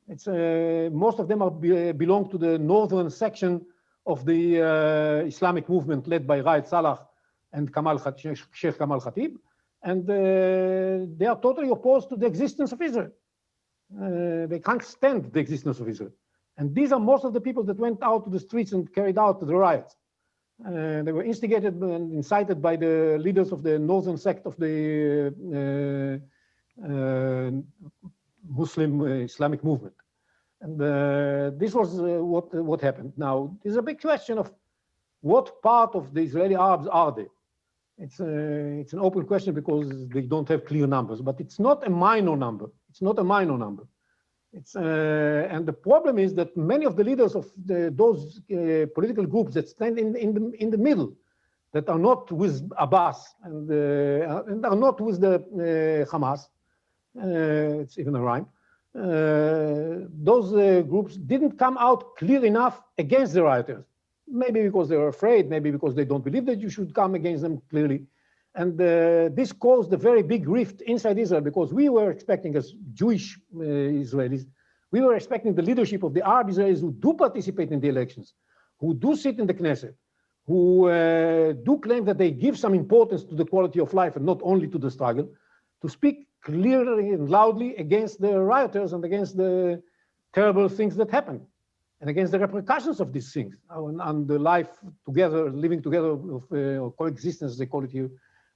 It's most of them belong to the northern section of the Islamic movement led by Raed Salah and Sheikh Kamal Khatib, and they are totally opposed to the existence of Israel. They can't stand the existence of Israel. And these are most of the people that went out to the streets and carried out the riots. They were instigated and incited by the leaders of the northern sect of the Muslim Islamic movement. And this was what happened. Now, there's a big question of what part of the Israeli Arabs are they? It's an open question because they don't have clear numbers, but it's not a minor number. It's not a minor number. And the problem is that many of the leaders of those political groups that stand in the middle, that are not with Abbas and are not with the Hamas, it's even a rhyme, those groups didn't come out clear enough against the rioters. Maybe because they were afraid, maybe because they don't believe that you should come against them clearly. And this caused a very big rift inside Israel, because we were expecting, as Jewish Israelis, we were expecting the leadership of the Arab Israelis who do participate in the elections, who do sit in the Knesset, who do claim that they give some importance to the quality of life and not only to the struggle, to speak clearly and loudly against the rioters and against the terrible things that happen, and against the repercussions of these things on the life together, living together of coexistence, as they call it here,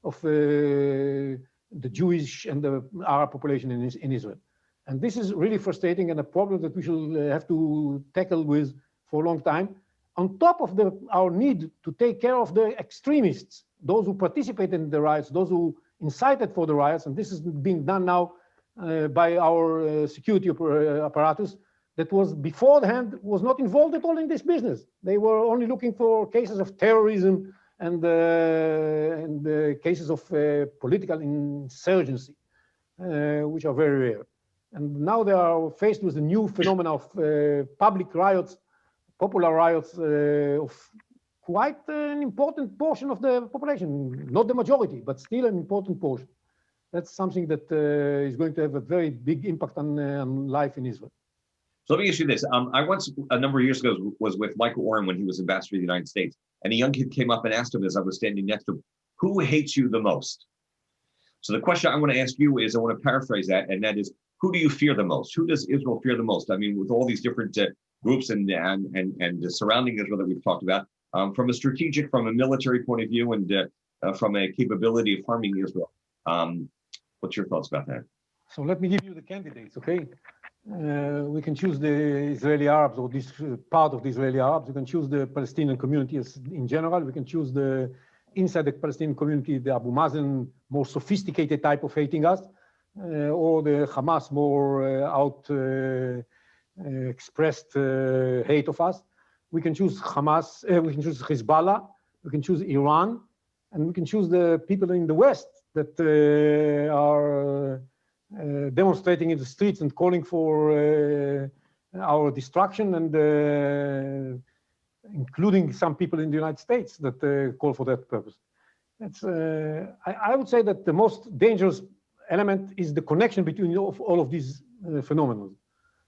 of the Jewish and the Arab population in Israel. And this is really frustrating and a problem that we shall have to tackle with for a long time. On top of our need to take care of the extremists, those who participated in the riots, those who incited for the riots, and this is being done now by our security apparatus, that was beforehand was not involved at all in this business. They were only looking for cases of terrorism and cases of political insurgency, which are very rare. And now they are faced with a new phenomenon of public riots, popular riots of quite an important portion of the population, not the majority, but still an important portion. That's something that is going to have a very big impact on life in Israel. So let me ask you this. I once, a number of years ago, was with Michael Oren when he was ambassador to the United States. And a young kid came up and asked him as I was standing next to him, who hates you the most? So the question I want to ask you is, I want to paraphrase that, and that is, who do you fear the most? Who does Israel fear the most? I mean, with all these different groups and surrounding Israel that we've talked about, from a strategic, from a military point of view, and from a capability of harming Israel. What's your thoughts about that? So let me give you the candidates, okay? We can choose the Israeli Arabs, or this part of the Israeli Arabs. We can choose the Palestinian community in general. We can choose inside the Palestinian community, the Abu Mazen, more sophisticated type of hating us, or the Hamas, more expressed hate of us. We can choose Hamas, we can choose Hezbollah, we can choose Iran, and we can choose the people in the West that are demonstrating in the streets and calling for our destruction, and including some people in the United States that call for that purpose. I would say that the most dangerous element is the connection between all of these phenomena.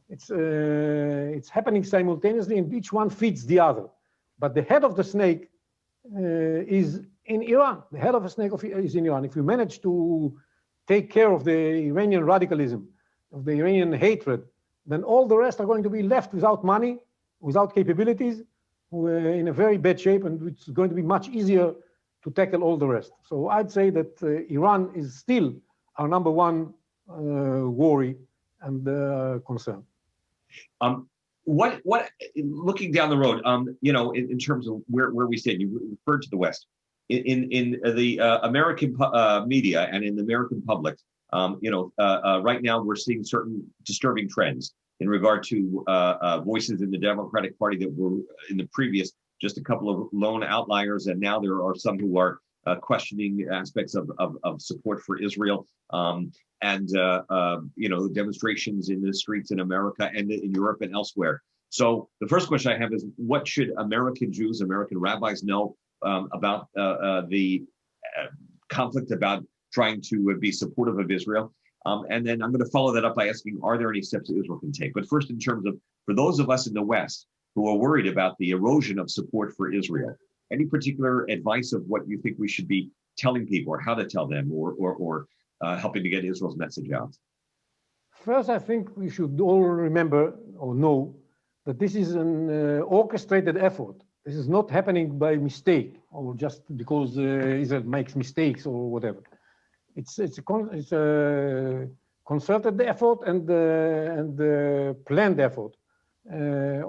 It's happening simultaneously, and each one feeds the other. But the head of the snake is in Iran. The head of the snake is in Iran. If we manage to take care of the Iranian radicalism, of the Iranian hatred, then all the rest are going to be left without money, without capabilities, in a very bad shape, and it's going to be much easier to tackle all the rest. So I'd say that Iran is still our number one worry and concern. What looking down the road, in terms of where we stand, you referred to the West. In the American media and in the American public, right now we're seeing certain disturbing trends in regard to voices in the Democratic Party that were in the previous just a couple of lone outliers, and now there are some who are questioning aspects of support for Israel, and demonstrations in the streets in America and in Europe and elsewhere. So the first question I have is, what should American Jews, American rabbis know about the conflict, about trying to be supportive of Israel? And then I'm going to follow that up by asking, are there any steps that Israel can take? But first, in terms of, for those of us in the West who are worried about the erosion of support for Israel, any particular advice of what you think we should be telling people, or how to tell them, or helping to get Israel's message out? First, I think we should all remember or know that this is an orchestrated effort. This is not happening by mistake or just because Israel makes mistakes or whatever. It's a concerted effort and planned effort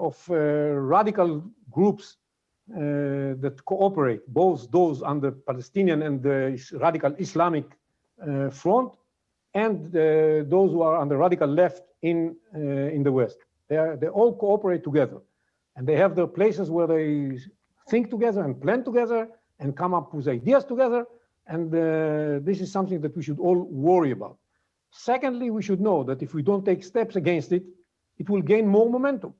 of radical groups that cooperate, both those on the Palestinian and the radical Islamic front, and those who are on the radical left in the West. They all cooperate together, and they have their places where they think together and plan together and come up with ideas together. And this is something that we should all worry about. Secondly, we should know that if we don't take steps against it, it will gain more momentum.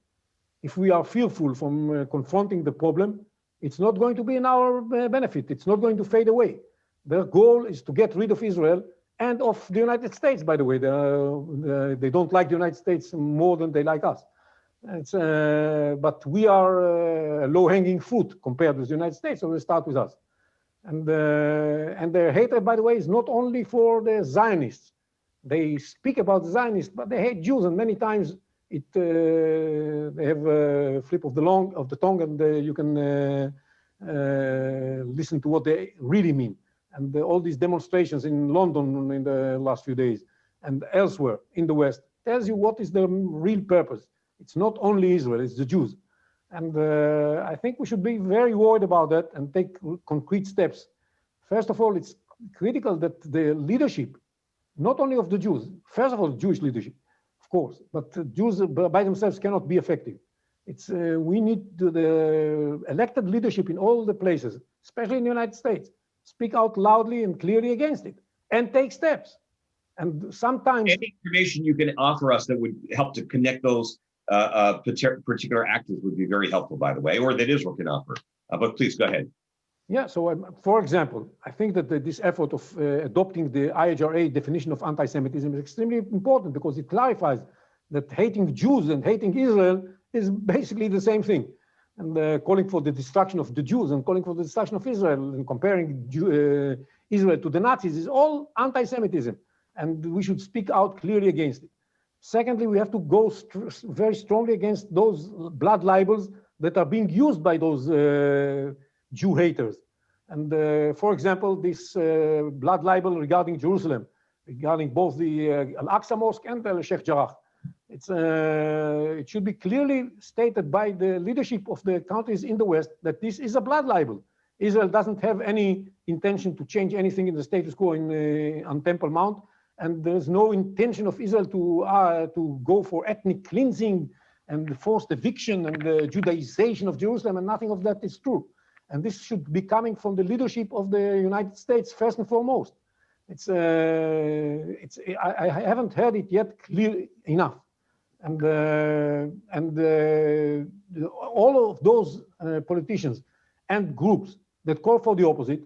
If we are fearful from confronting the problem, it's not going to be in our benefit. It's not going to fade away. Their goal is to get rid of Israel and of the United States, by the way. They don't like the United States more than they like us. But we are low-hanging fruit compared with the United States, so they start with us. And their hatred, by the way, is not only for the Zionists. They speak about the Zionists, but they hate Jews, and many times they have a flip of the tongue, and you can listen to what they really mean. And all these demonstrations in London in the last few days and elsewhere in the West tells you what is the real purpose. It's not only Israel, it's the Jews. And I think we should be very worried about that and take concrete steps. First of all, it's critical that the leadership, not only of the Jews, first of all, Jewish leadership, of course, but the Jews by themselves cannot be effective. We need the elected leadership in all the places, especially in the United States, speak out loudly and clearly against it and take steps. And sometimes any information you can offer us that would help to connect those particular actors would be very helpful, by the way, or that Israel can offer. But please go ahead. Yeah, so for example, I think that this effort of adopting the IHRA definition of anti-Semitism is extremely important because it clarifies that hating Jews and hating Israel is basically the same thing. And calling for the destruction of the Jews and calling for the destruction of Israel and comparing Israel to the Nazis is all anti-Semitism. And we should speak out clearly against it. Secondly, we have to go very strongly against those blood libels that are being used by those Jew haters. And for example, this blood libel regarding Jerusalem, regarding both the Al-Aqsa Mosque and the Sheikh Jarrah. It should be clearly stated by the leadership of the countries in the West that this is a blood libel. Israel doesn't have any intention to change anything in the status quo on Temple Mount, and there's no intention of Israel to go for ethnic cleansing and forced eviction and the Judaization of Jerusalem, and nothing of that is true. And this should be coming from the leadership of the United States first and foremost. I haven't heard it yet clear enough. And all of those politicians and groups that call for the opposite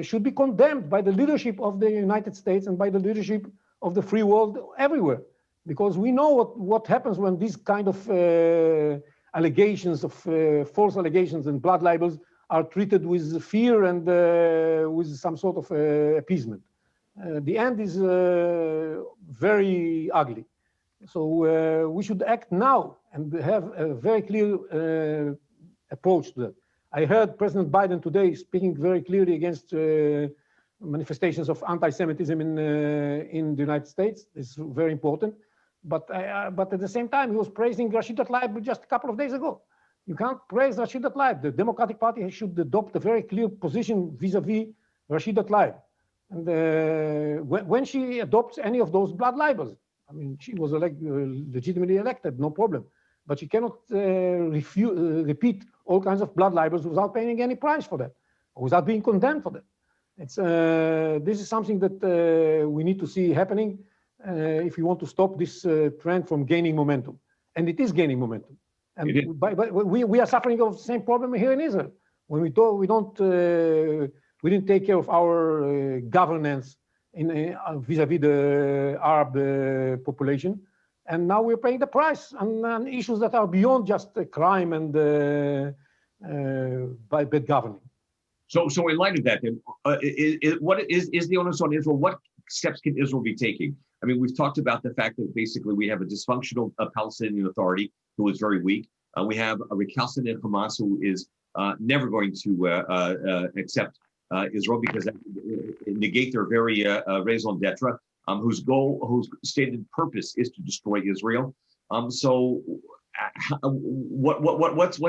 should be condemned by the leadership of the United States and by the leadership of the free world everywhere. Because we know what happens when these kind of allegations of false allegations and blood libels are treated with fear and with some sort of appeasement. The end is very ugly. So we should act now and have a very clear approach to that. I heard President Biden today speaking very clearly against manifestations of anti-Semitism in the United States. It's very important. But at the same time, he was praising Rashida Tlaib just a couple of days ago. You can't praise Rashida Tlaib. The Democratic Party should adopt a very clear position vis-a-vis Rashida Tlaib. And when she adopts any of those blood libels, I mean, she was legitimately elected, no problem. But she cannot repeat all kinds of blood libels without paying any price for that, or without being condemned for that. This is something that we need to see happening if we want to stop this trend from gaining momentum. And it is gaining momentum. And we are suffering of the same problem here in Israel. When we didn't take care of our governance vis-a-vis the Arab population. And now we're paying the price on issues that are beyond just crime and bad governing. So in light of that, then, what is the onus on Israel? What steps can Israel be taking? I mean, we've talked about the fact that basically we have a dysfunctional Palestinian Authority who is very weak. We have a recalcitrant Hamas who is never going to accept Israel because that negate their very raison d'etre, whose stated purpose is to destroy Israel. So, what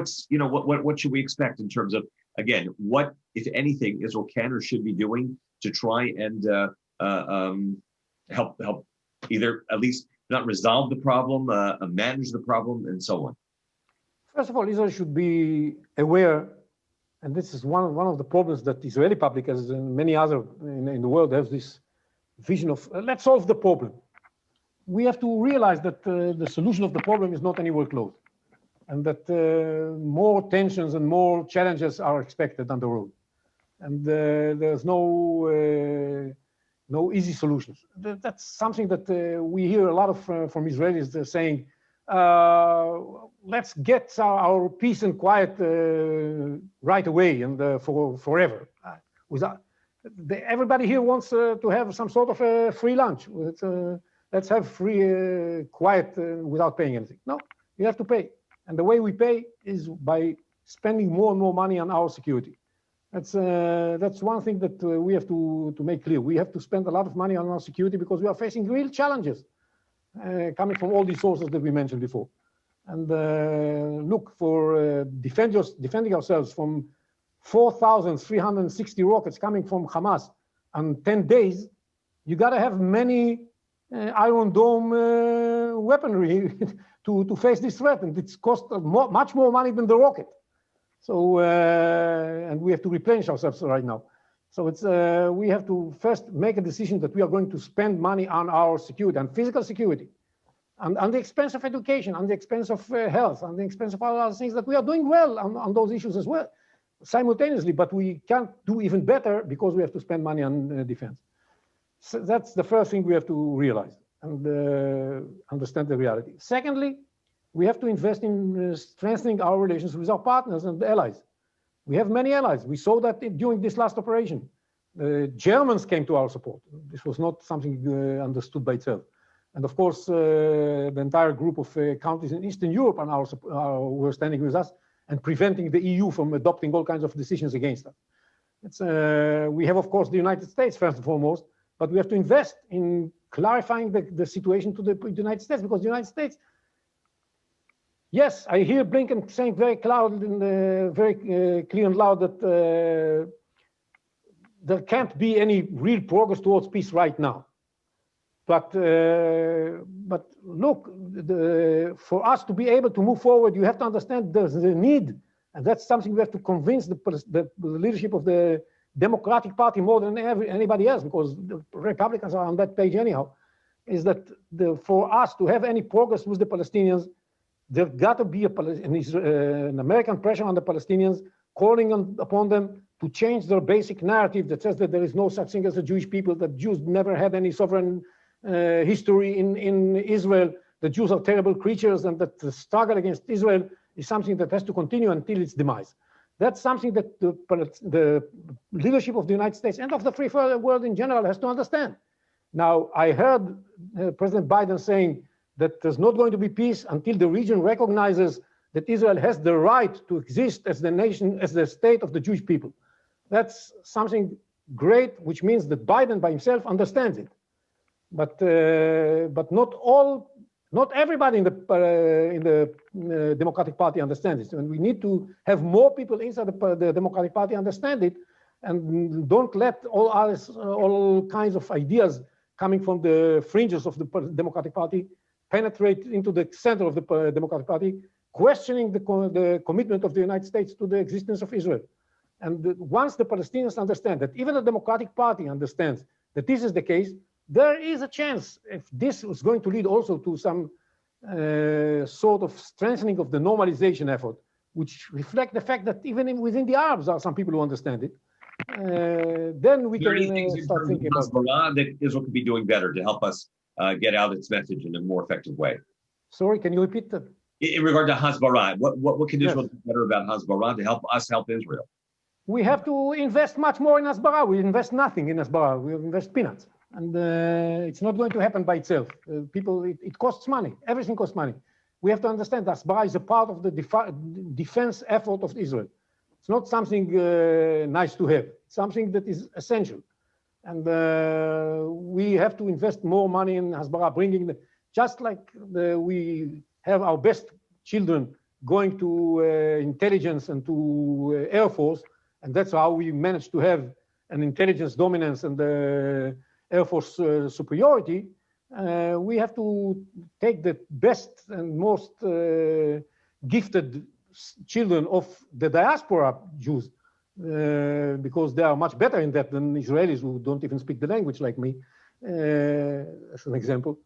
should we expect in terms of, again, what, if anything, Israel can or should be doing to try and help either at least not resolve the problem, manage the problem, and so on? First of all, Israel should be aware, and this is one of the problems that the Israeli public, as in many other in the world, has this vision of let's solve the problem. We have to realize that the solution of the problem is not anywhere close, and that more tensions and more challenges are expected on the road. and there's no easy solutions. That's something that we hear a lot of from Israelis. They're saying, let's get our peace and quiet right away and forever. Everybody here wants to have some sort of a free lunch. Let's have free quiet without paying anything. No, you have to pay. And the way we pay is by spending more and more money on our security. That's one thing that we have to make clear. We have to spend a lot of money on our security because we are facing real challenges coming from all these sources that we mentioned before. And look, for defending ourselves from 4,360 rockets coming from Hamas in 10 days, you got to have many Iron Dome weaponry to face this threat, and it's cost much more money than the rocket. So, and we have to replenish ourselves right now. So we have to first make a decision that we are going to spend money on our security and physical security, and on the expense of education, on the expense of health, on the expense of all other things that we are doing well on those issues as well, simultaneously, but we can't do even better because we have to spend money on defense. So that's the first thing we have to realize and understand the reality. Secondly, we have to invest in strengthening our relations with our partners and allies. We have many allies. We saw that during this last operation. The Germans came to our support. This was not something understood by itself. And of course, the entire group of countries in Eastern Europe were standing with us and preventing the EU from adopting all kinds of decisions against us. We have, of course, the United States first and foremost, but we have to invest in clarifying the situation to the United States, because the United States, yes, I hear Blinken saying very clear and loud that there can't be any real progress towards peace right now. But look, for us to be able to move forward, you have to understand there's a need, and that's something we have to convince the leadership of the Democratic Party more than anybody else, because the Republicans are on that page anyhow, is that for us to have any progress with the Palestinians, there's got to be an American pressure on the Palestinians, calling upon them to change their basic narrative that says that there is no such thing as a Jewish people, that Jews never had any sovereign history in Israel, that Jews are terrible creatures, and that the struggle against Israel is something that has to continue until its demise. That's something that the leadership of the United States and of the free world in general has to understand. Now, I heard President Biden saying that there's not going to be peace until the region recognizes that Israel has the right to exist as the nation, as the state of the Jewish people. That's something great, which means that Biden by himself understands it. But not everybody in the Democratic Party understands it, and we need to have more people inside the Democratic Party understand it, and don't let all kinds of ideas coming from the fringes of the Democratic Party penetrate into the center of the Democratic Party, questioning the commitment of the United States to the existence of Israel. And once the Palestinians understand that, even the Democratic Party understands that this is the case, there is a chance, if this is going to lead also to some sort of strengthening of the normalization effort, which reflect the fact that even within the Arabs are some people who understand it, then we can start thinking about Hezbollah that Israel could be doing better to help us get out its message in a more effective way. Sorry, can you repeat that? In regard to Hezbollah, what can Israel do better about Hezbollah to help us help Israel? We have to invest much more in Hezbollah. We invest nothing in Hezbollah. We invest peanuts. And it's not going to happen by itself. It costs money. Everything costs money. We have to understand that Hezbollah is a part of the defense effort of Israel. It's not something nice to have. It's something that is essential. And we have to invest more money in Hezbollah, bringing just like we have our best children going to intelligence and to Air Force, and that's how we managed to have an intelligence dominance and the Air Force superiority. We have to take the best and most gifted children of the diaspora Jews, because they are much better in that than Israelis who don't even speak the language like me, as an example.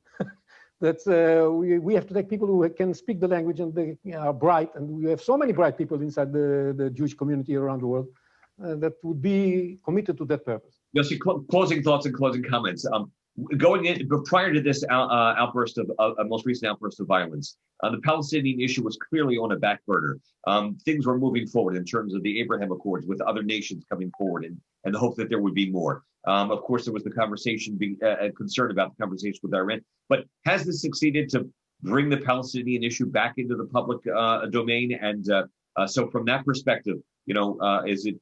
That's we have to take people who can speak the language and they are bright, and we have so many bright people inside the Jewish community around the world. that would be committed to that purpose. Yossi, closing thoughts and closing comments. Going in, but prior to this outburst of most recent outburst of violence, the Palestinian issue was clearly on a back burner. Things were moving forward in terms of the Abraham Accords with other nations coming forward and the hope that there would be more. Of course, there was the conversation, being concerned about the conversation with Iran. But has this succeeded to bring the Palestinian issue back into the public domain? And so from that perspective, is it,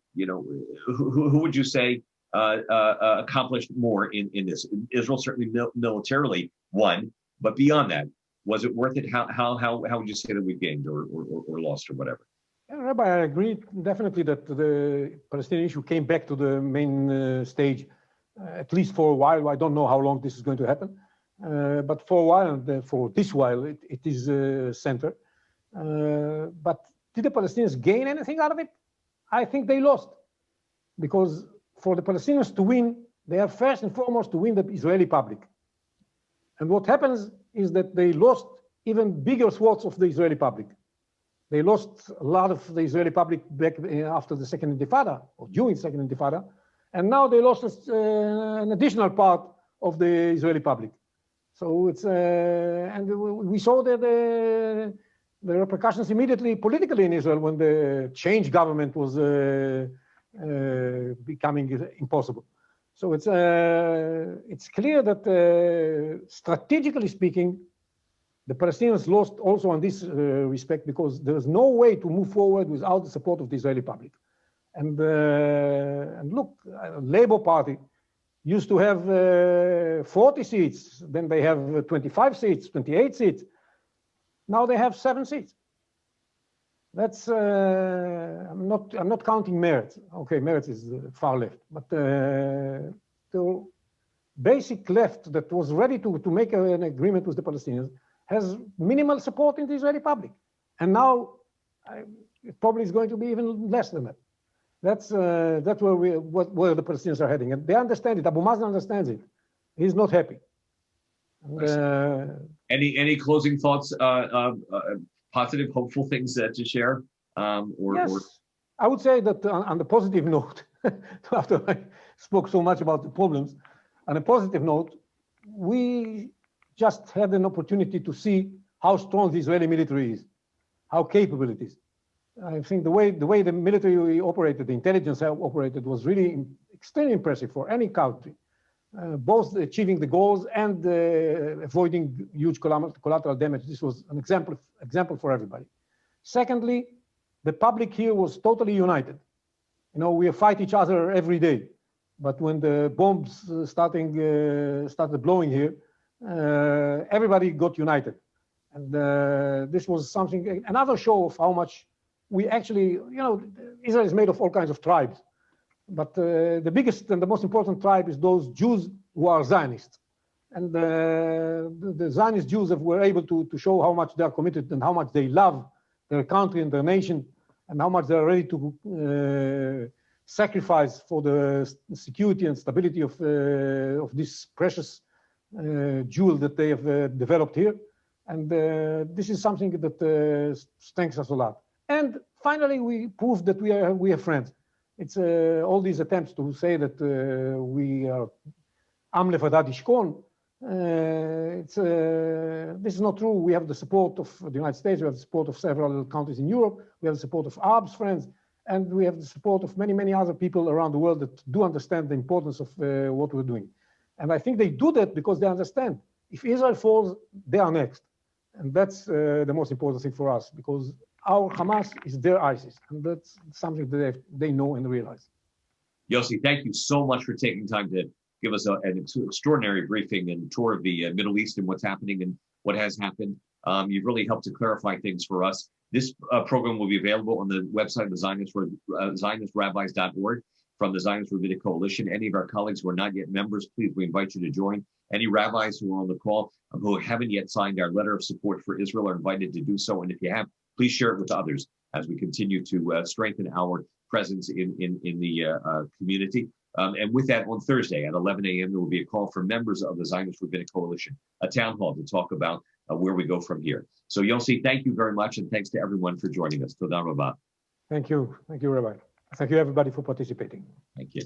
who would you say accomplished more in this? Israel certainly militarily won, but beyond that, was it worth it? How would you say that we gained or lost or whatever? Yeah, Rabbi, I agree definitely that the Palestinian issue came back to the main stage, at least for a while. I don't know how long this is going to happen, but for a while, and for this while, it is center. But did the Palestinians gain anything out of it? I think they lost, because for the Palestinians to win, they have first and foremost to win the Israeli public. And what happens is that they lost even bigger swaths of the Israeli public. They lost a lot of the Israeli public back after the Second Intifada, or during the Second Intifada, and now they lost an additional part of the Israeli public. So it's, and we saw that the repercussions immediately politically in Israel when the change government was becoming impossible. So it's clear that strategically speaking, the Palestinians lost also on this respect, because there is no way to move forward without the support of the Israeli public. And look, Labour Party used to have 40 seats, then they have 25 seats, 28 seats. Now they have 7 seats. That's I'm not counting Meretz. Okay, Meretz is far left, but the basic left that was ready to make an agreement with the Palestinians has minimal support in the Israeli public, and now it probably is going to be even less than that. That's where the Palestinians are heading, and they understand it. Abu Mazen understands it. He's not happy. And, any closing thoughts? Positive, hopeful things to share? Yes, I would say that on the positive note, after I spoke so much about the problems, on a positive note, we just had an opportunity to see how strong the Israeli military is, how capable it is. I think the way the military operated, the intelligence operated, was really extremely impressive for any country, both achieving the goals and avoiding huge collateral damage. This was an example for everybody. Secondly, the public here was totally united. We fight each other every day, but when the bombs started blowing here, everybody got united. And this was something, another show of how much we actually, Israel is made of all kinds of tribes. But the biggest and the most important tribe is those Jews who are Zionists. And the Zionist Jews were able to show how much they are committed and how much they love their country and their nation, and how much they are ready to sacrifice for the security and stability of this precious jewel that they have developed here. And this is something that strengthens us a lot. And finally, we proved that we are friends. It's all these attempts to say that we are Am Lefadad Ishkon. This is not true. We have the support of the United States. We have the support of several countries in Europe. We have the support of Arabs friends, and we have the support of many, many other people around the world that do understand the importance of what we're doing. And I think they do that because they understand if Israel falls, they are next, and that's the most important thing for us, because our Hamas is their ISIS, and that's something that they know and realize. Yossi, thank you so much for taking time to give us an extraordinary briefing and tour of the Middle East and what's happening and what has happened. You've really helped to clarify things for us. This program will be available on the website of the ZionistRabbis.org from the Zionist Rabbinic Coalition. Any of our colleagues who are not yet members, please, we invite you to join. Any rabbis who are on the call who haven't yet signed our letter of support for Israel are invited to do so. And if you have, please share it with others as we continue to strengthen our presence in the community. And with that, on Thursday at 11 a.m., there will be a call for members of the Zionist Rabbinic Coalition, a town hall to talk about where we go from here. So Yossi, thank you very much, and thanks to everyone for joining us. Toda rabah. Thank you, Rabbi. Thank you, everybody, for participating. Thank you.